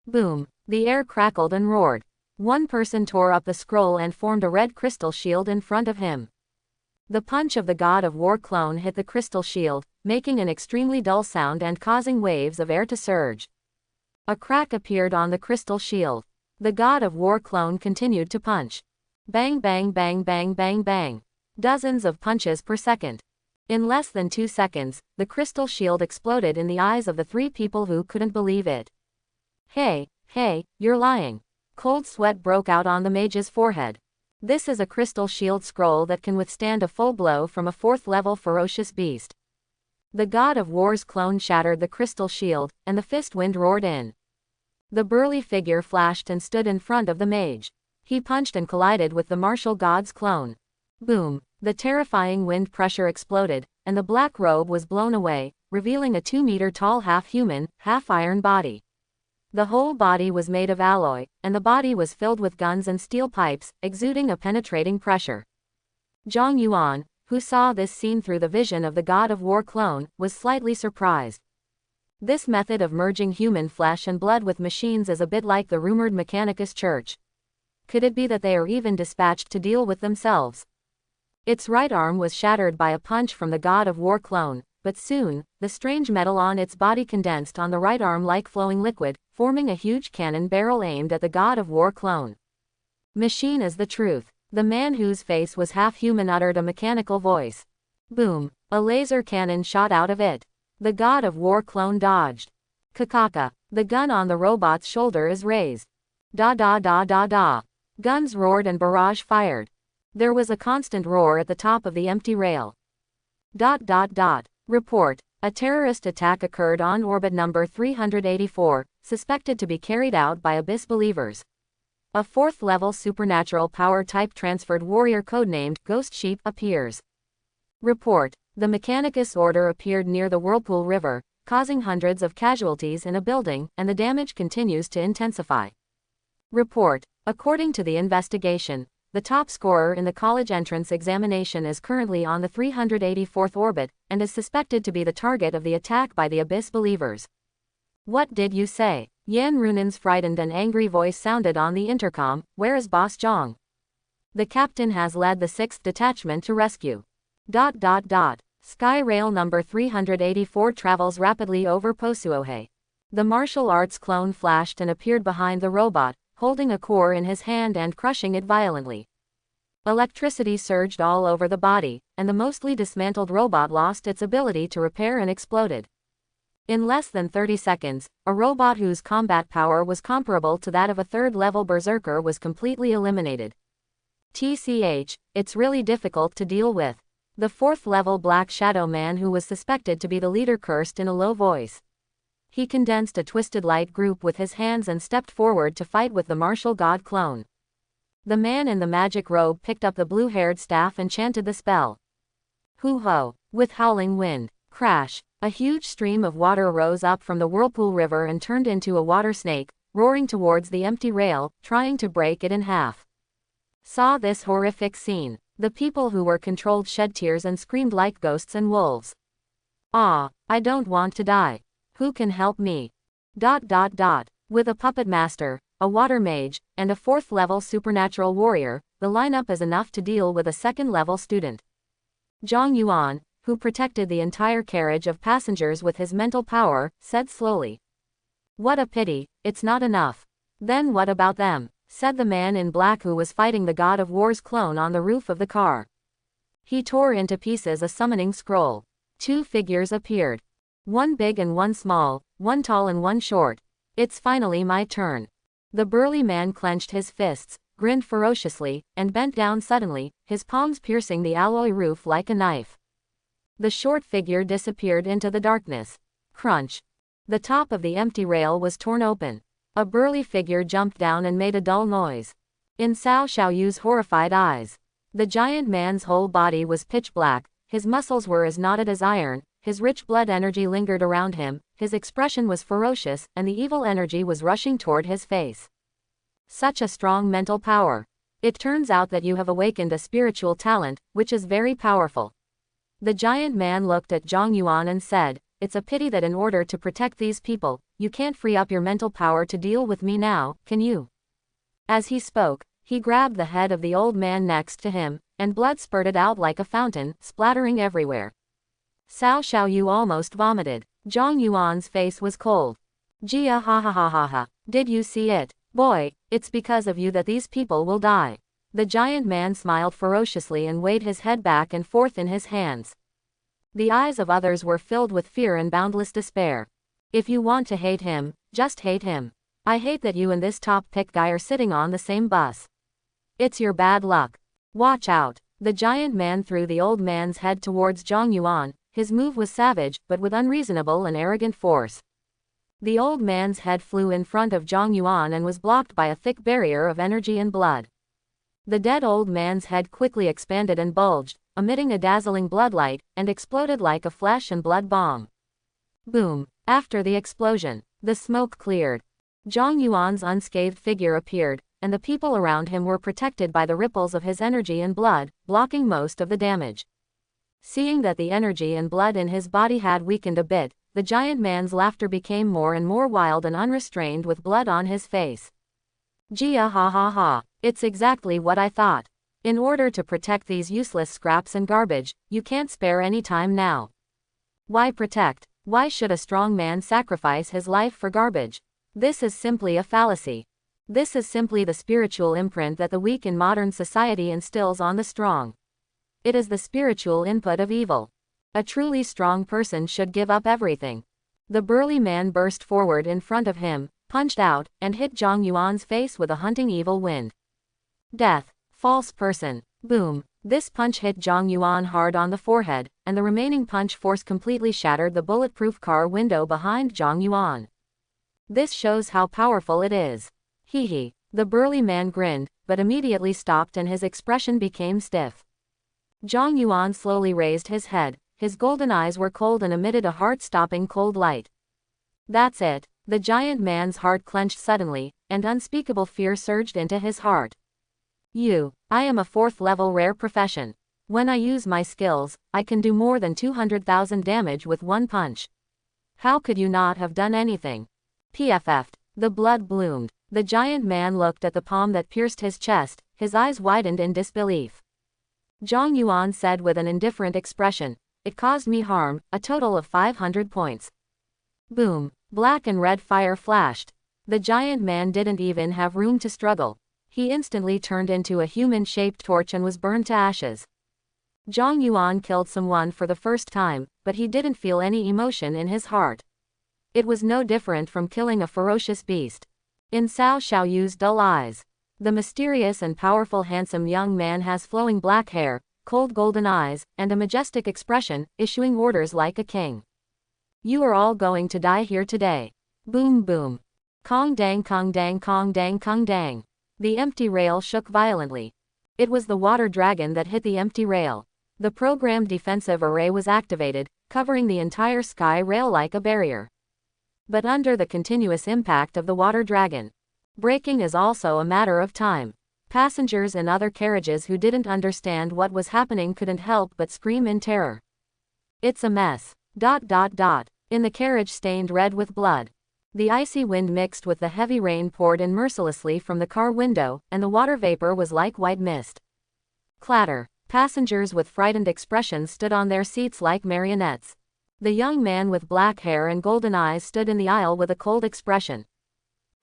[SPEAKER 1] Boom. The air crackled and roared. One person tore up the scroll and formed a red crystal shield in front of him. The punch of the God of War clone hit the crystal shield, making an extremely dull sound and causing waves of air to surge. A crack appeared on the crystal shield. The God of War clone continued to punch. Bang bang bang bang bang bang. Dozens of punches per second. In less than 2 seconds, the crystal shield exploded in the eyes of the 3 people who couldn't believe it. Hey, you're lying. Cold sweat broke out on the mage's forehead. This is a crystal shield scroll that can withstand a full blow from a 4th-level ferocious beast. The God of War's clone shattered the crystal shield, and the fist wind roared in. The burly figure flashed and stood in front of the mage. He punched and collided with the martial god's clone. Boom! The terrifying wind pressure exploded, and the black robe was blown away, revealing a 2-meter-tall half-human, half-iron body. The whole body was made of alloy, and the body was filled with guns and steel pipes, exuding a penetrating pressure. Zhang Yuan, who saw this scene through the vision of the God of War clone, was slightly surprised. This method of merging human flesh and blood with machines is a bit like the rumored Mechanicus Church. Could it be that they are even dispatched to deal with themselves? Its right arm was shattered by a punch from the God of War clone, but soon, the strange metal on its body condensed on the right arm like flowing liquid, forming a huge cannon barrel aimed at the God of War clone. Machine is the truth. The man whose face was half-human uttered a mechanical voice. Boom! A laser cannon shot out of it. The God of War clone dodged. Kakaka! The gun on the robot's shoulder is raised. Da da da da da. Guns roared and barrage fired. There was a constant roar at the top of the empty rail. Report. A terrorist attack occurred on orbit number 384, suspected to be carried out by Abyss believers. A 4th-level supernatural power-type transferred warrior codenamed Ghost Sheep appears. Report. The Mechanicus Order appeared near the Whirlpool River, causing hundreds of casualties in a building, and the damage continues to intensify. Report. According to the investigation, the top scorer in the college entrance examination is currently on the 384th orbit, and is suspected to be the target of the attack by the Abyss believers. What did you say? Yan Runan's frightened and angry voice sounded on the intercom. Where is Boss Zhang? The captain has led the 6th detachment to rescue. Sky Rail number 384 travels rapidly over Posuohe. The martial arts clone flashed and appeared behind the robot, holding a core in his hand and crushing it violently. Electricity surged all over the body, and the mostly dismantled robot lost its ability to repair and exploded. In less than 30 seconds, a robot whose combat power was comparable to that of a third-level berserker was completely eliminated. TCH, it's really difficult to deal with. The 4th-level Black Shadow man who was suspected to be the leader cursed in a low voice. He condensed a twisted light group with his hands and stepped forward to fight with the martial god clone. The man in the magic robe picked up the blue-haired staff and chanted the spell. Hoo-ho! With howling wind, crash, a huge stream of water rose up from the Whirlpool River and turned into a water snake, roaring towards the empty rail, trying to break it in half. Saw this horrific scene. The people who were controlled shed tears and screamed like ghosts and wolves. Ah, I don't want to die. Who can help me? With a puppet master, a water mage, and a 4th-level supernatural warrior, the lineup is enough to deal with a 2nd-level student. Zhang Yuan, who protected the entire carriage of passengers with his mental power, said slowly. What a pity, it's not enough. Then what about them? Said the man in black who was fighting the God of War's clone on the roof of the car. He tore into pieces a summoning scroll. 2 figures appeared. One big and one small, one tall and one short. It's finally my turn. The burly man clenched his fists, grinned ferociously, and bent down suddenly, his palms piercing the alloy roof like a knife. The short figure disappeared into the darkness. Crunch. The top of the empty rail was torn open. A burly figure jumped down and made a dull noise. In Cao Xiaoyu's horrified eyes, the giant man's whole body was pitch black, his muscles were as knotted as iron, his rich blood energy lingered around him, his expression was ferocious, and the evil energy was rushing toward his face. Such a strong mental power. It turns out that you have awakened a spiritual talent, which is very powerful. The giant man looked at Zhang Yuan and said, it's a pity that in order to protect these people, you can't free up your mental power to deal with me now, can you? As he spoke, he grabbed the head of the old man next to him, and blood spurted out like a fountain, splattering everywhere. Cao Xiaoyu almost vomited. Zhang Yuan's face was cold. Jia ha ha ha ha ha. Did you see it? Boy, it's because of you that these people will die. The giant man smiled ferociously and waved his head back and forth in his hands. The eyes of others were filled with fear and boundless despair. If you want to hate him, just hate him. I hate that you and this top pick guy are sitting on the same bus. It's your bad luck. Watch out. The giant man threw the old man's head towards Zhang Yuan. His move was savage, but with unreasonable and arrogant force. The old man's head flew in front of Zhang Yuan and was blocked by a thick barrier of energy and blood. The dead old man's head quickly expanded and bulged, emitting a dazzling bloodlight, and exploded like a flesh and blood bomb. Boom! After the explosion, the smoke cleared. Zhang Yuan's unscathed figure appeared, and the people around him were protected by the ripples of his energy and blood, blocking most of the damage. Seeing that the energy and blood in his body had weakened a bit, the giant man's laughter became more and more wild and unrestrained with blood on his face. Jia ha ha ha, it's exactly what I thought. In order to protect these useless scraps and garbage, you can't spare any time now. Why protect? Why should a strong man sacrifice his life for garbage? This is simply a fallacy. This is simply the spiritual imprint that the weak in modern society instills on the strong. It is the spiritual input of evil. A truly strong person should give up everything. The burly man burst forward in front of him, punched out, and hit Zhang Yuan's face with a hunting evil wind. Death. False person. Boom. This punch hit Zhang Yuan hard on the forehead, and the remaining punch force completely shattered the bulletproof car window behind Zhang Yuan. This shows how powerful it is. Hee hee. The burly man grinned, but immediately stopped and his expression became stiff. Zhang Yuan slowly raised his head, his golden eyes were cold and emitted a heart-stopping cold light. That's it. The giant man's heart clenched suddenly, and unspeakable fear surged into his heart. I am a 4th-level rare profession. When I use my skills, I can do more than 200,000 damage with one punch. How could you not have done anything? PFF'd. The blood bloomed. The giant man looked at the palm that pierced his chest, his eyes widened in disbelief. Zhang Yuan said with an indifferent expression, "It caused me harm, a total of 500 points." Boom! Black and red fire flashed. The giant man didn't even have room to struggle. He instantly turned into a human-shaped torch and was burned to ashes. Zhang Yuan killed someone for the first time, but he didn't feel any emotion in his heart. It was no different from killing a ferocious beast. In Cao Xiaoyu's dull eyes, the mysterious and powerful handsome young man has flowing black hair, cold golden eyes, and a majestic expression, issuing orders like a king. "You are all going to die here today." Boom boom. Kong dang kong dang kong dang kong dang. The empty rail shook violently. It was the water dragon that hit the empty rail. The programmed defensive array was activated, covering the entire sky rail like a barrier. But under the continuous impact of the water dragon, breaking is also a matter of time. Passengers in other carriages who didn't understand what was happening couldn't help but scream in terror. "It's a mess. ... In the carriage stained red with blood. The icy wind mixed with the heavy rain poured in mercilessly from the car window, and the water vapor was like white mist. Clatter. Passengers with frightened expressions stood on their seats like marionettes. The young man with black hair and golden eyes stood in the aisle with a cold expression.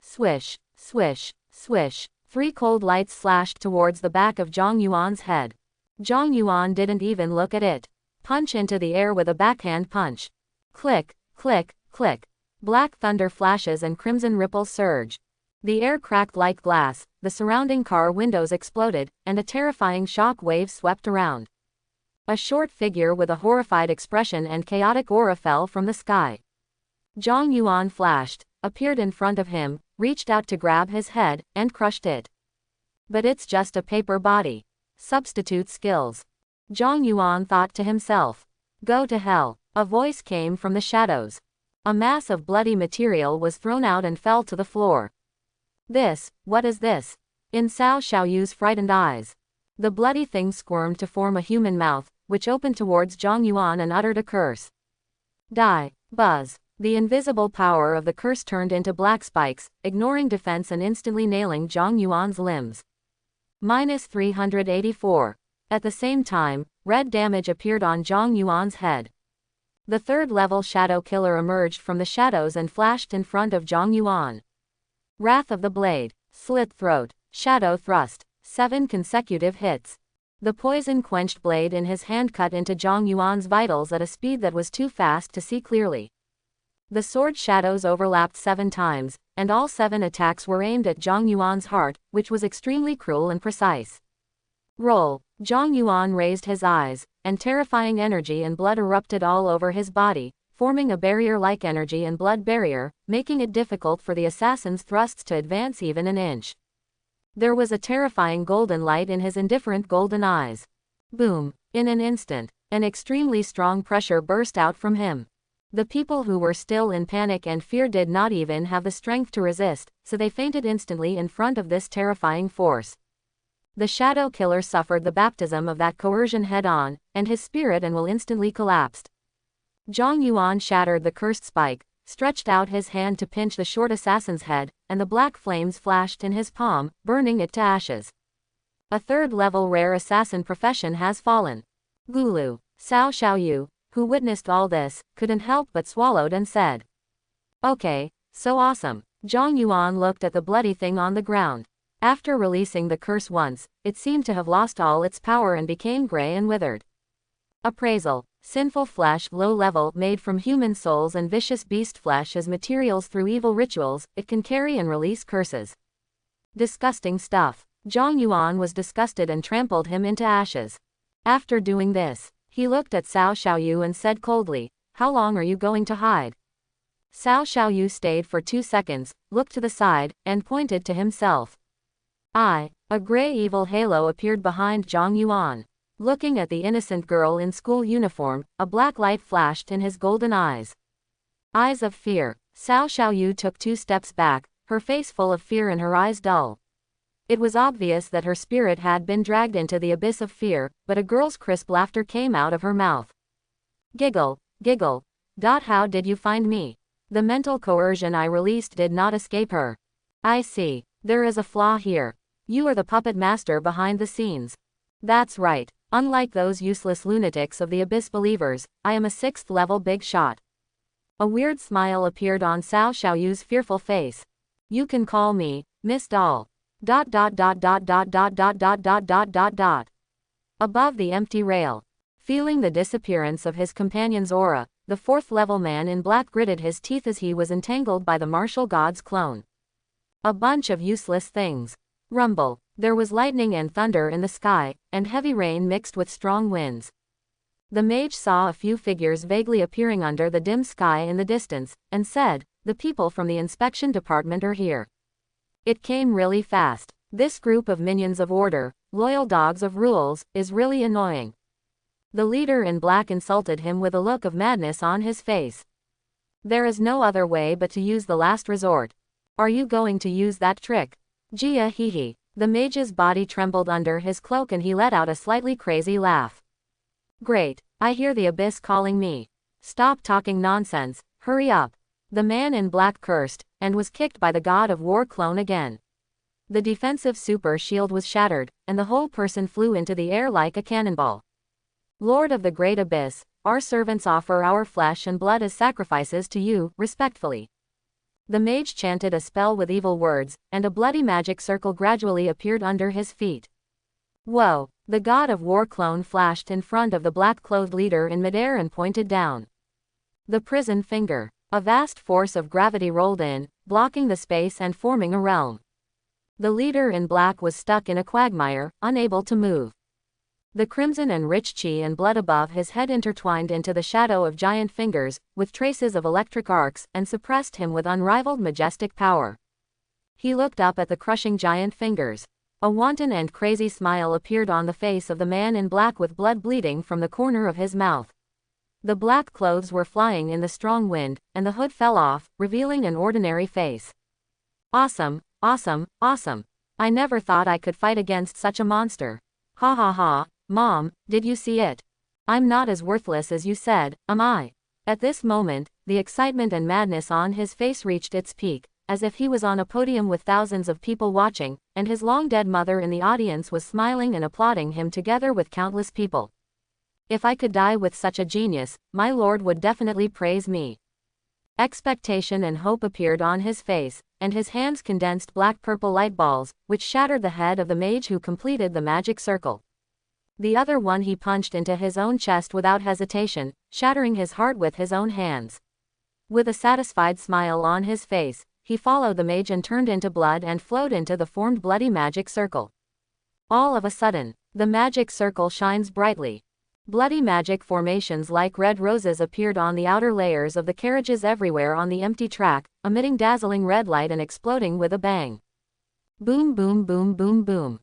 [SPEAKER 1] Swish, swish, swish. 3 cold lights slashed towards the back of Zhang Yuan's head. Zhang Yuan didn't even look at it. Punch into the air with a backhand punch. Click, click, click. Black thunder flashes and crimson ripples surge. The air cracked like glass, the surrounding car windows exploded, and a terrifying shock wave swept around. A short figure with a horrified expression and chaotic aura fell from the sky. Zhang Yuan flashed, appeared in front of him, reached out to grab his head, and crushed it. But it's just a paper body. Substitute skills. Zhang Yuan thought to himself. Go to hell. A voice came from the shadows. A mass of bloody material was thrown out and fell to the floor. What is this? In Cao Xiaoyu's frightened eyes. The bloody thing squirmed to form a human mouth, which opened towards Zhang Yuan and uttered a curse. Die. Buzz. The invisible power of the curse turned into black spikes, ignoring defense and instantly nailing Zhang Yuan's limbs. -384. At the same time, red damage appeared on Zhang Yuan's head. The third-level shadow killer emerged from the shadows and flashed in front of Zhang Yuan. Wrath of the Blade. Slit throat. Shadow thrust. 7 consecutive hits. The poison-quenched blade in his hand cut into Zhang Yuan's vitals at a speed that was too fast to see clearly. The sword shadows overlapped 7 times, and all 7 attacks were aimed at Zhang Yuan's heart, which was extremely cruel and precise. Roll. Zhang Yuan raised his eyes, and terrifying energy and blood erupted all over his body, forming a barrier-like energy and blood barrier, making it difficult for the assassin's thrusts to advance even an inch. There was a terrifying golden light in his indifferent golden eyes. Boom! In an instant, an extremely strong pressure burst out from him. The people who were still in panic and fear did not even have the strength to resist, so they fainted instantly in front of this terrifying force. The shadow killer suffered the baptism of that coercion head-on, and his spirit and will instantly collapsed. Zhang Yuan shattered the cursed spike, stretched out his hand to pinch the short assassin's head, and the black flames flashed in his palm, burning it to ashes. A third-level rare assassin profession has fallen. Gulu. Cao Xiaoyu, who witnessed all this, couldn't help but swallowed and said. Okay, so awesome. Zhang Yuan looked at the bloody thing on the ground. After releasing the curse once, it seemed to have lost all its power and became gray and withered. Appraisal. Sinful flesh, low level, made from human souls and vicious beast flesh as materials through evil rituals, it can carry and release curses. Disgusting stuff. Zhang Yuan was disgusted and trampled him into ashes. After doing this, he looked at Cao Xiaoyu and said coldly, "How long are you going to hide?" Cao Xiaoyu stayed for 2 seconds, looked to the side, and pointed to himself. A gray evil halo appeared behind Zhang Yuan. Looking at the innocent girl in school uniform, a black light flashed in his golden eyes. Eyes of fear. Cao Xiaoyu took 2 steps back, her face full of fear and her eyes dull. It was obvious that her spirit had been dragged into the abyss of fear, but a girl's crisp laughter came out of her mouth. Giggle, giggle. How did you find me? The mental coercion I released did not escape her. I see. There is a flaw here. You are the puppet master behind the scenes. That's right. Unlike those useless lunatics of the Abyss Believers, I am a 6th level big shot. A weird smile appeared on Cao Xiaoyu's fearful face. You can call me Miss Doll. ... Above the empty rail. Feeling the disappearance of his companion's aura, the 4th level man in black gritted his teeth as he was entangled by the martial god's clone. A bunch of useless things. Rumble. There was lightning and thunder in the sky, and heavy rain mixed with strong winds. The mage saw a few figures vaguely appearing under the dim sky in the distance, and said, "The people from the inspection department are here." It came really fast. This group of minions of order, loyal dogs of rules, is really annoying. The leader in black insulted him with a look of madness on his face. There is no other way but to use the last resort. Are you going to use that trick? Jia hee. The mage's body trembled under his cloak and he let out a slightly crazy laugh. Great, I hear the abyss calling me. Stop talking nonsense, hurry up. The man in black cursed, and was kicked by the god of war clone again. The defensive super shield was shattered, and the whole person flew into the air like a cannonball. Lord of the great abyss, our servants offer our flesh and blood as sacrifices to you, respectfully. The mage chanted a spell with evil words, and a bloody magic circle gradually appeared under his feet. Whoa! The god of war clone flashed in front of the black-clothed leader in midair and pointed down. The prison finger. A vast force of gravity rolled in, blocking the space and forming a realm. The leader in black was stuck in a quagmire, unable to move. The crimson and rich chi and blood above his head intertwined into the shadow of giant fingers, with traces of electric arcs, and suppressed him with unrivaled majestic power. He looked up at the crushing giant fingers. A wanton and crazy smile appeared on the face of the man in black with blood bleeding from the corner of his mouth. The black clothes were flying in the strong wind, and the hood fell off, revealing an ordinary face. Awesome, awesome, awesome. I never thought I could fight against such a monster. Ha ha ha, Mom, did you see it? I'm not as worthless as you said, am I? At this moment, the excitement and madness on his face reached its peak, as if he was on a podium with thousands of people watching, and his long-dead mother in the audience was smiling and applauding him together with countless people. If I could die with such a genius, my lord would definitely praise me. Expectation and hope appeared on his face, and his hands condensed black-purple light balls, which shattered the head of the mage who completed the magic circle. The other one he punched into his own chest without hesitation, shattering his heart with his own hands. With a satisfied smile on his face, he followed the mage and turned into blood and flowed into the formed bloody magic circle. All of a sudden, the magic circle shines brightly. Bloody magic formations like red roses appeared on the outer layers of the carriages everywhere on the empty track, emitting dazzling red light and exploding with a bang. Boom boom boom boom boom. ...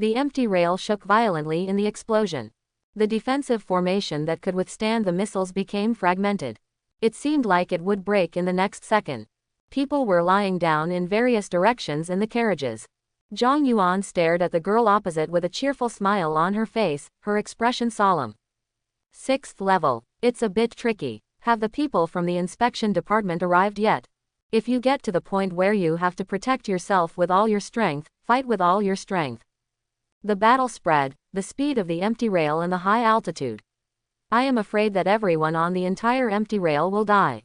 [SPEAKER 1] The empty rail shook violently in the explosion. The defensive formation that could withstand the missiles became fragmented. It seemed like it would break in the next second. People were lying down in various directions in the carriages. Zhang Yuan stared at the girl opposite with a cheerful smile on her face, her expression solemn. 6th level. It's a bit tricky. Have the people from the inspection department arrived yet? If you get to the point where you have to protect yourself with all your strength, fight with all your strength. The battle spread, the speed of the empty rail and the high altitude. I am afraid that everyone on the entire empty rail will die.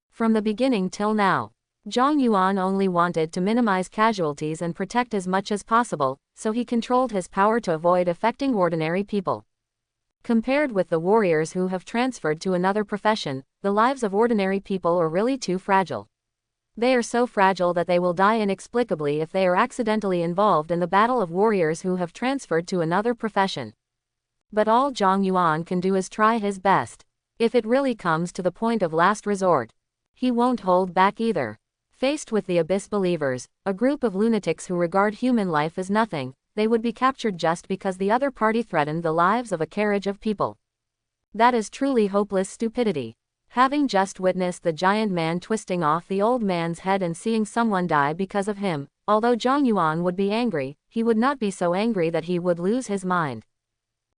[SPEAKER 1] From the beginning till now, Zhang Yuan only wanted to minimize casualties and protect as much as possible, so he controlled his power to avoid affecting ordinary people. Compared with the warriors who have transferred to another profession, the lives of ordinary people are really too fragile. They are so fragile that they will die inexplicably if they are accidentally involved in the battle of warriors who have transferred to another profession. But all Zhang Yuan can do is try his best. If it really comes to the point of last resort, he won't hold back either. Faced with the Abyss Believers, a group of lunatics who regard human life as nothing, they would be captured just because the other party threatened the lives of a carriage of people. That is truly hopeless stupidity. Having just witnessed the giant man twisting off the old man's head and seeing someone die because of him, although Zhang Yuan would be angry, he would not be so angry that he would lose his mind.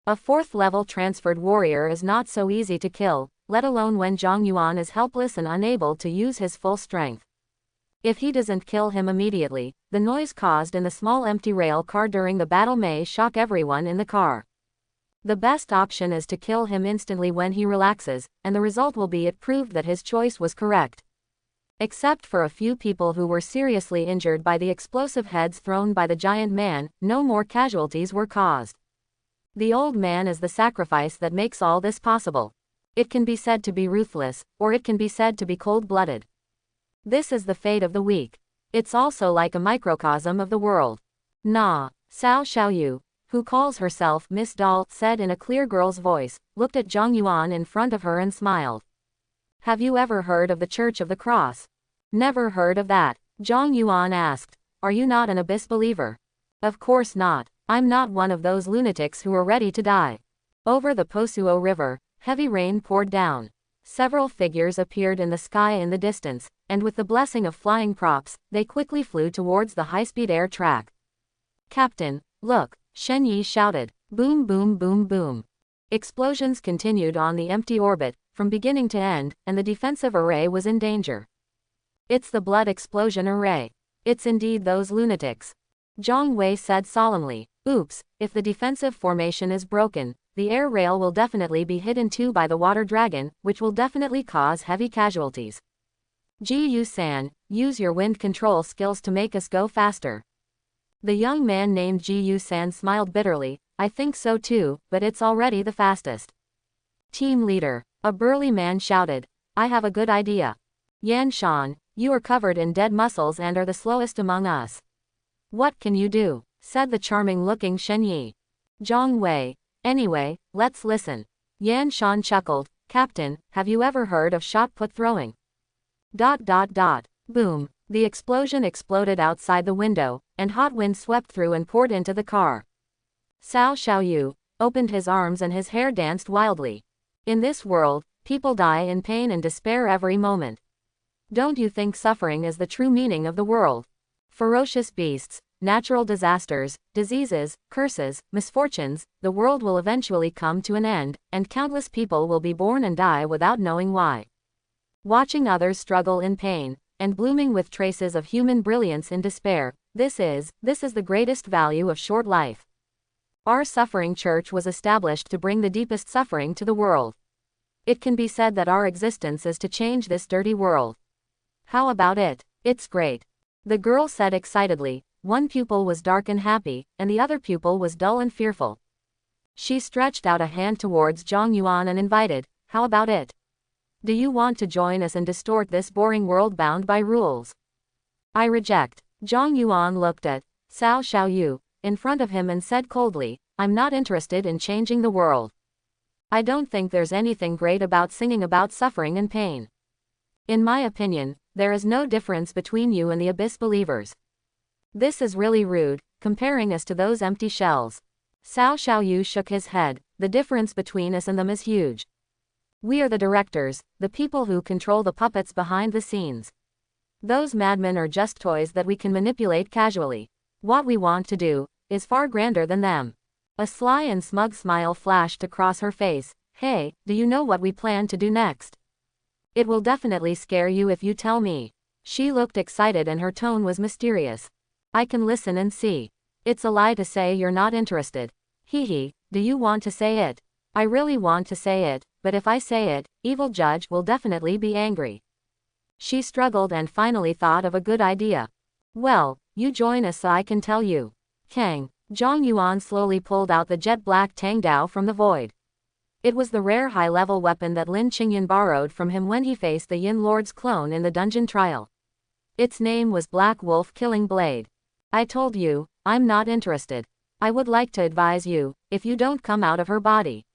[SPEAKER 1] A 4th level transferred warrior is not so easy to kill, let alone when Zhang Yuan is helpless and unable to use his full strength. If he doesn't kill him immediately, the noise caused in the small empty rail car during the battle may shock everyone in the car. The best option is to kill him instantly when he relaxes, and the result will be it proved that his choice was correct. Except for a few people who were seriously injured by the explosive heads thrown by the giant man, no more casualties were caused. The old man is the sacrifice that makes all this possible. It can be said to be ruthless, or it can be said to be cold-blooded. This is the fate of the weak. It's also like a microcosm of the world. Nah, Cao Xiaoyu, who calls herself Miss Doll, said in a clear girl's voice, looked at Zhang Yuan in front of her and smiled. Have you ever heard of the Church of the Cross? Never heard of that, Zhang Yuan asked. Are you not an abyss believer? Of course not. I'm not one of those lunatics who are ready to die. Over the Posuo River, heavy rain poured down. Several figures appeared in the sky in the distance, and with the blessing of flying props, they quickly flew towards the high-speed air track. Captain, look, Shen Yi shouted. Boom boom boom boom. Explosions continued on the empty orbit, from beginning to end, and the defensive array was in danger. It's the blood explosion array. It's indeed those lunatics. Zhang Wei said solemnly. Oops, if the defensive formation is broken, the air rail will definitely be hit in two by the water dragon, which will definitely cause heavy casualties. Ji Yu-san, use your wind control skills to make us go faster. The young man named Ji Yu-san smiled bitterly. I think so too, but it's already the fastest. Team leader, a burly man shouted. I have a good idea. Yan Shan, you are covered in dead muscles and are the slowest among us. What can you do? Said the charming-looking Shen Yi. Zhang Wei. Anyway, let's listen. Yan Shan chuckled. Captain, have you ever heard of shot put throwing? ... Boom. The explosion exploded outside the window, and hot wind swept through and poured into the car. Cao Xiaoyu opened his arms and his hair danced wildly. In this world, people die in pain and despair every moment. Don't you think suffering is the true meaning of the world? Ferocious beasts, natural disasters, diseases, curses, misfortunes, the world will eventually come to an end, and countless people will be born and die without knowing why. Watching others struggle in pain, and blooming with traces of human brilliance in despair, this is the greatest value of short life. Our suffering church was established to bring the deepest suffering to the world. It can be said that our existence is to change this dirty world. How about it? It's great. The girl said excitedly. One pupil was dark and happy, and the other pupil was dull and fearful. She stretched out a hand towards Zhang Yuan and invited, how about it? Do you want to join us and distort this boring world bound by rules? I reject. Zhang Yuan looked at Cao Xiaoyu in front of him and said coldly, I'm not interested in changing the world. I don't think there's anything great about singing about suffering and pain. In my opinion, there is no difference between you and the abyss believers. This is really rude, comparing us to those empty shells. Cao Xiaoyu shook his head. The difference between us and them is huge. We are the directors, the people who control the puppets behind the scenes. Those madmen are just toys that we can manipulate casually. What we want to do is far grander than them. A sly and smug smile flashed across her face. Hey, do you know what we plan to do next? It will definitely scare you if you tell me. She looked excited and her tone was mysterious. I can listen and see. It's a lie to say you're not interested. Hee, do you want to say it? I really want to say it, but if I say it, Evil Judge will definitely be angry. She struggled and finally thought of a good idea. Well, you join us so I can tell you. Kang. Zhang Yuan slowly pulled out the jet black Tang Dao from the void. It was the rare high-level weapon that Lin Qingyan borrowed from him when he faced the Yin Lord's clone in the dungeon trial. Its name was Black Wolf Killing Blade. I told you, I'm not interested. I would like to advise you, if you don't come out of her body.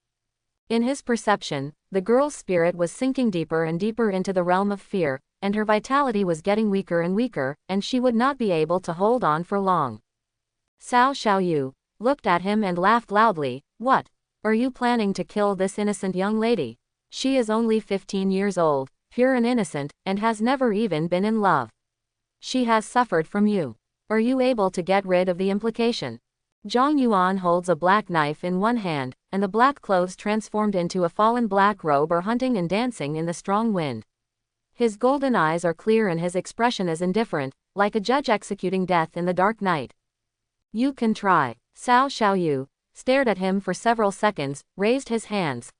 [SPEAKER 1] In his perception, the girl's spirit was sinking deeper and deeper into the realm of fear, and her vitality was getting weaker and weaker, and she would not be able to hold on for long. Cao Xiaoyu looked at him and laughed loudly. What? Are you planning to kill this innocent young lady? She is only 15 years old, pure and innocent, and has never even been in love. She has suffered from you. Are you able to get rid of the implication? Zhang Yuan holds a black knife in one hand, and the black clothes transformed into a fallen black robe are hunting and dancing in the strong wind. His golden eyes are clear and his expression is indifferent, like a judge executing death in the dark night. You can try. Cao Xiaoyu stared at him for several seconds, raised his hands.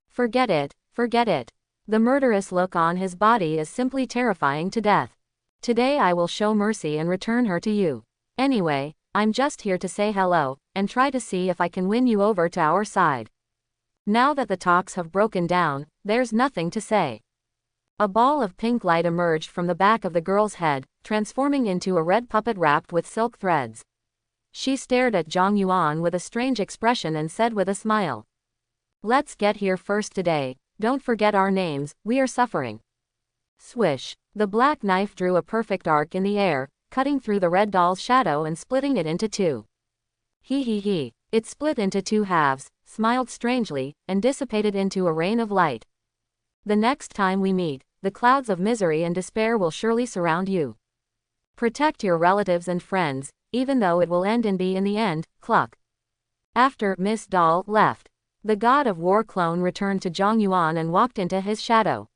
[SPEAKER 1] Forget it, forget it. The murderous look on his body is simply terrifying to death. Today I will show mercy and return her to you. Anyway, I'm just here to say hello, and try to see if I can win you over to our side. Now that the talks have broken down, there's nothing to say. A ball of pink light emerged from the back of the girl's head, transforming into a red puppet wrapped with silk threads. She stared at Zhang Yuan with a strange expression and said with a smile. Let's get here first today, don't forget our names, we are suffering. Swish. The black knife drew a perfect arc in the air, cutting through the red doll's shadow and splitting it into two. He. It split into two halves, smiled strangely, and dissipated into a rain of light. The next time we meet, the clouds of misery and despair will surely surround you. Protect your relatives and friends, even though it will end in B in the end, cluck. After Miss Doll left, the god of war clone returned to Zhang Yuan and walked into his shadow.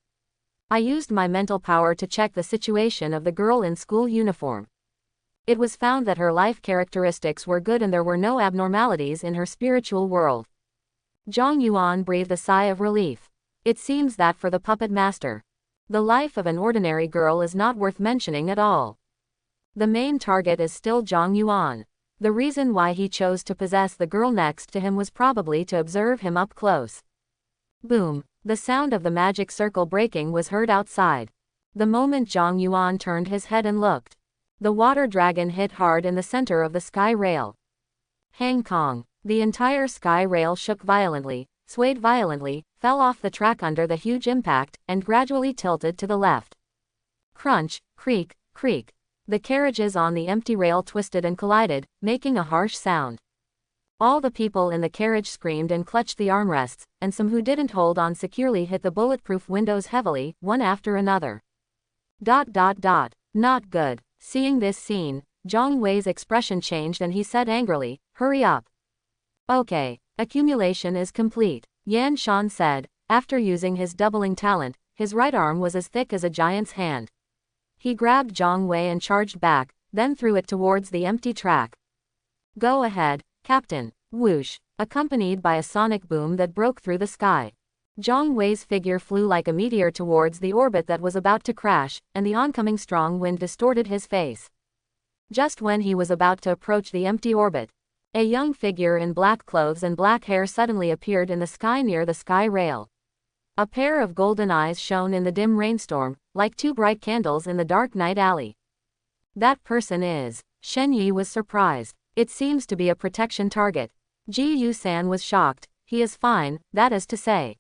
[SPEAKER 1] I used my mental power to check the situation of the girl in school uniform. It was found that her life characteristics were good and there were no abnormalities in her spiritual world. Zhang Yuan breathed a sigh of relief. It seems that for the puppet master, the life of an ordinary girl is not worth mentioning at all. The main target is still Zhang Yuan. The reason why he chose to possess the girl next to him was probably to observe him up close. Boom! The sound of the magic circle breaking was heard outside. The moment Zhang Yuan turned his head and looked, the water dragon hit hard in the center of the sky rail. Hang Kong! The entire sky rail shook violently, swayed violently, fell off the track under the huge impact, and gradually tilted to the left. Crunch, creak, creak. The carriages on the empty rail twisted and collided, making a harsh sound. All the people in the carriage screamed and clutched the armrests, and some who didn't hold on securely hit the bulletproof windows heavily, one after another. Not good. Seeing this scene, Zhang Wei's expression changed and he said angrily, hurry up. Okay, accumulation is complete, Yan Shan said. After using his doubling talent, his right arm was as thick as a giant's hand. He grabbed Zhang Wei and charged back, then threw it towards the empty track. Go ahead, Captain. Whoosh, accompanied by a sonic boom that broke through the sky. Zhang Wei's figure flew like a meteor towards the orbit that was about to crash, and the oncoming strong wind distorted his face. Just when he was about to approach the empty orbit, a young figure in black clothes and black hair suddenly appeared in the sky near the sky rail. A pair of golden eyes shone in the dim rainstorm, like two bright candles in the dark night alley. That person is. Shen Yi was surprised. It seems to be a protection target. Ji Yu-san was shocked. He is fine, that is to say.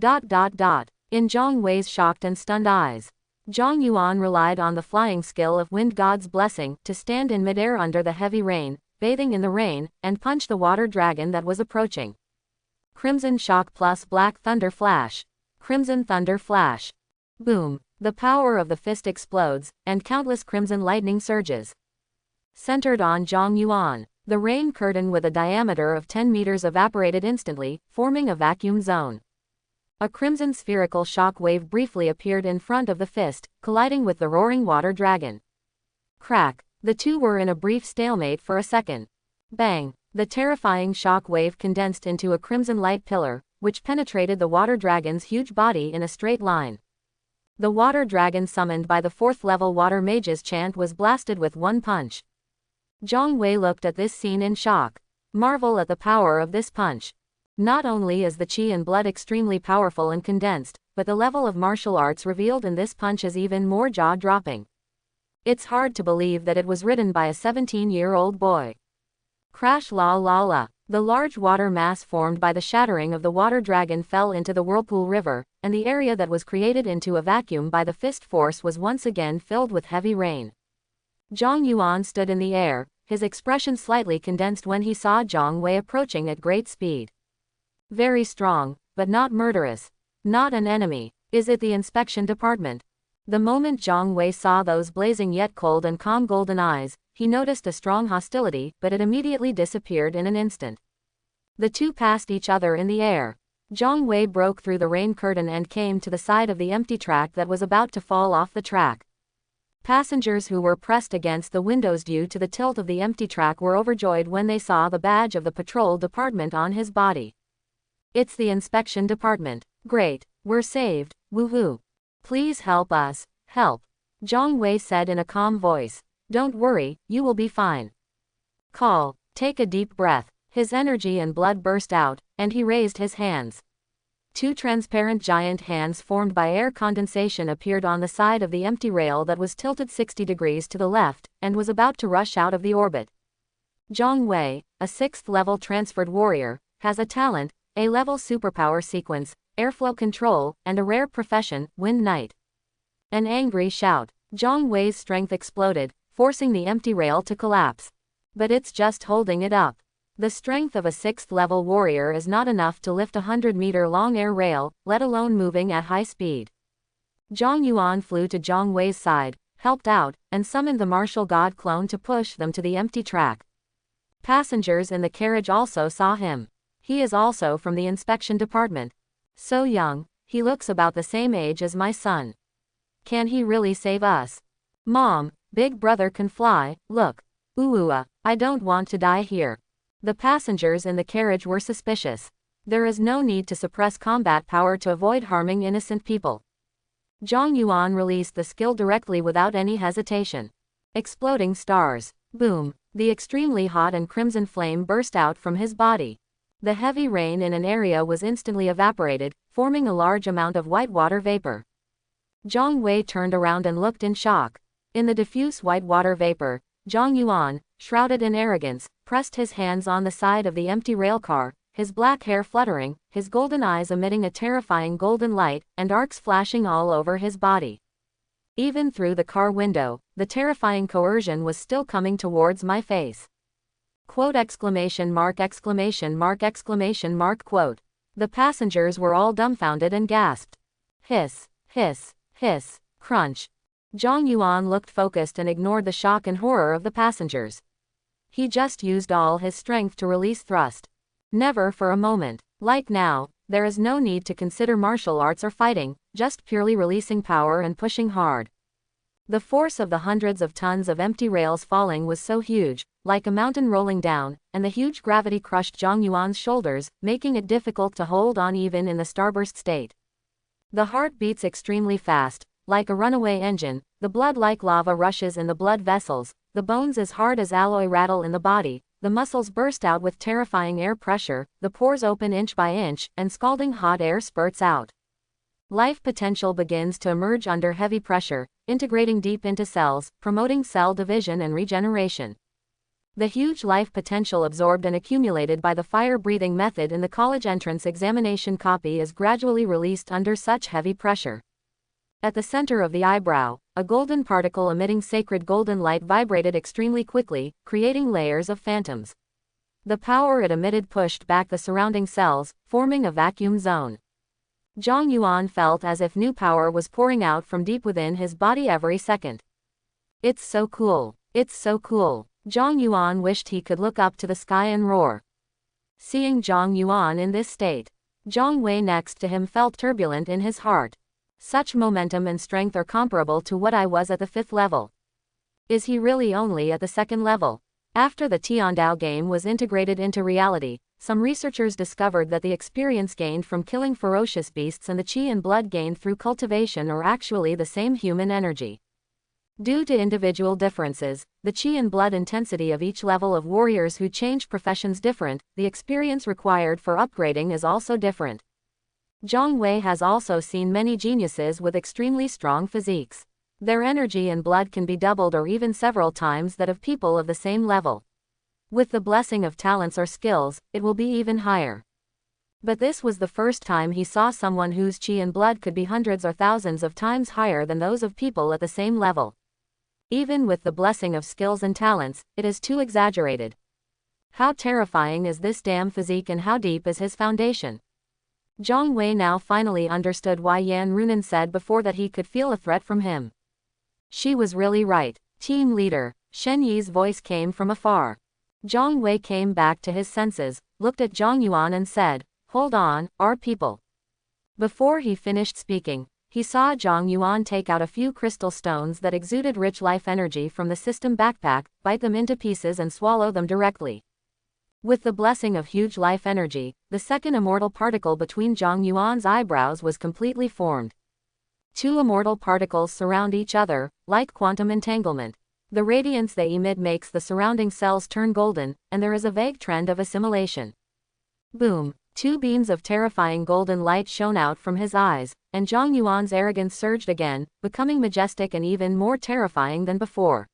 [SPEAKER 1] In Zhang Wei's shocked and stunned eyes, Zhang Yuan relied on the flying skill of Wind God's blessing to stand in midair under the heavy rain, bathing in the rain, and punch the water dragon that was approaching. Crimson Shock plus Black Thunder Flash. Crimson Thunder Flash. Boom. The power of the fist explodes, and countless crimson lightning surges. Centered on Zhang Yuan, the rain curtain with a diameter of 10 meters evaporated instantly, forming a vacuum zone. A crimson spherical shock wave briefly appeared in front of the fist, colliding with the roaring water dragon. Crack. The two were in a brief stalemate for a second. Bang. The terrifying shock wave condensed into a crimson light pillar, which penetrated the water dragon's huge body in a straight line. The water dragon summoned by the 4th level water mage's chant was blasted with one punch. Zhang Wei looked at this scene in shock. Marvel at the power of this punch. Not only is the qi and blood extremely powerful and condensed, but the level of martial arts revealed in this punch is even more jaw-dropping. It's hard to believe that it was written by a 17-year-old boy. Crash la la la. The large water mass formed by the shattering of the water dragon fell into the Whirlpool River, and the area that was created into a vacuum by the fist force was once again filled with heavy rain. Zhang Yuan stood in the air, his expression slightly condensed when he saw Zhang Wei approaching at great speed. Very strong, but not murderous. Not an enemy. Is it the inspection department? The moment Zhang Wei saw those blazing yet cold and calm golden eyes, he noticed a strong hostility, but it immediately disappeared in an instant. The two passed each other in the air. Zhang Wei broke through the rain curtain and came to the side of the empty track that was about to fall off the track. Passengers who were pressed against the windows due to the tilt of the empty track were overjoyed when they saw the badge of the patrol department on his body. It's the inspection department. Great, we're saved, woohoo. Please help us, help. Zhang Wei said in a calm voice. Don't worry, you will be fine. Call, take a deep breath. His energy and blood burst out, and he raised his hands. Two transparent giant hands formed by air condensation appeared on the side of the empty rail that was tilted 60 degrees to the left, and was about to rush out of the orbit. Zhang Wei, a 6th-level transferred warrior, has a talent, A-level superpower sequence, airflow control, and a rare profession, Wind Knight. An angry shout. Zhang Wei's strength exploded, forcing the empty rail to collapse. But it's just holding it up. The strength of a 6th-level warrior is not enough to lift a 100-meter-long air rail, let alone moving at high speed. Zhang Yuan flew to Zhang Wei's side, helped out, and summoned the martial god clone to push them to the empty track. Passengers in the carriage also saw him. He is also from the inspection department. So young, he looks about the same age as my son. Can he really save us? Mom, big brother can fly, look. I don't want to die here. The passengers in the carriage were suspicious. There is no need to suppress combat power to avoid harming innocent people. Zhang Yuan released the skill directly without any hesitation. Exploding stars. Boom. The extremely hot and crimson flame burst out from his body. The heavy rain in an area was instantly evaporated, forming a large amount of white water vapor. Zhang Wei turned around and looked in shock. In the diffuse white water vapor, Zhang Yuan, shrouded in arrogance, pressed his hands on the side of the empty railcar, his black hair fluttering, his golden eyes emitting a terrifying golden light, and arcs flashing all over his body. Even through the car window, the terrifying coercion was still coming towards my face. Quote exclamation mark exclamation mark exclamation mark quote. The passengers were all dumbfounded and gasped. Hiss, hiss, hiss, crunch. Zhang Yuan looked focused and ignored the shock and horror of the passengers. He just used all his strength to release thrust. Never for a moment. Like now, there is no need to consider martial arts or fighting, just purely releasing power and pushing hard. The force of the hundreds of tons of empty rails falling was so huge, like a mountain rolling down, and the huge gravity crushed Zhang Yuan's shoulders, making it difficult to hold on even in the starburst state. The heart beats extremely fast, like a runaway engine, the blood like lava rushes in the blood vessels, the bones as hard as alloy rattle in the body, the muscles burst out with terrifying air pressure, the pores open inch by inch, and scalding hot air spurts out. Life potential begins to emerge under heavy pressure, integrating deep into cells, promoting cell division and regeneration. The huge life potential absorbed and accumulated by the fire-breathing method in the college entrance examination copy is gradually released under such heavy pressure. At the center of the eyebrow, a golden particle emitting sacred golden light vibrated extremely quickly, creating layers of phantoms. The power it emitted pushed back the surrounding cells, forming a vacuum zone. Zhang Yuan felt as if new power was pouring out from deep within his body every second. It's so cool. It's so cool. Zhang Yuan wished he could look up to the sky and roar. Seeing Zhang Yuan in this state, Zhang Wei next to him felt turbulent in his heart. Such momentum and strength are comparable to what I was at the 5th level. Is he really only at the 2nd level? After the Tiandao game was integrated into reality, some researchers discovered that the experience gained from killing ferocious beasts and the qi and blood gained through cultivation are actually the same human energy. Due to individual differences, the qi and blood intensity of each level of warriors who change professions different, the experience required for upgrading is also different. Zhang Wei has also seen many geniuses with extremely strong physiques. Their energy and blood can be doubled or even several times that of people of the same level. With the blessing of talents or skills, it will be even higher. But this was the first time he saw someone whose qi and blood could be hundreds or thousands of times higher than those of people at the same level. Even with the blessing of skills and talents, it is too exaggerated. How terrifying is this damn physique and how deep is his foundation? Zhang Wei now finally understood why Yan Runan said before that he could feel a threat from him. She was really right. Team leader, Shen Yi's voice came from afar. Zhang Wei came back to his senses, looked at Zhang Yuan and said, Hold on, our people. Before he finished speaking, he saw Zhang Yuan take out a few crystal stones that exuded rich life energy from the system backpack, bite them into pieces and swallow them directly. With the blessing of huge life energy, the second immortal particle between Zhang Yuan's eyebrows was completely formed. Two immortal particles surround each other, like quantum entanglement. The radiance they emit makes the surrounding cells turn golden, and there is a vague trend of assimilation. Boom! Two beams of terrifying golden light shone out from his eyes, and Zhang Yuan's arrogance surged again, becoming majestic and even more terrifying than before.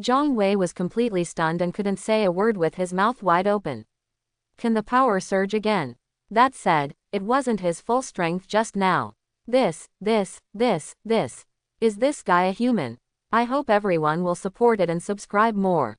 [SPEAKER 1] Zhang Wei was completely stunned and couldn't say a word with his mouth wide open. Can the power surge again? That said, it wasn't his full strength just now. Is this guy a human? I hope everyone will support it and subscribe more.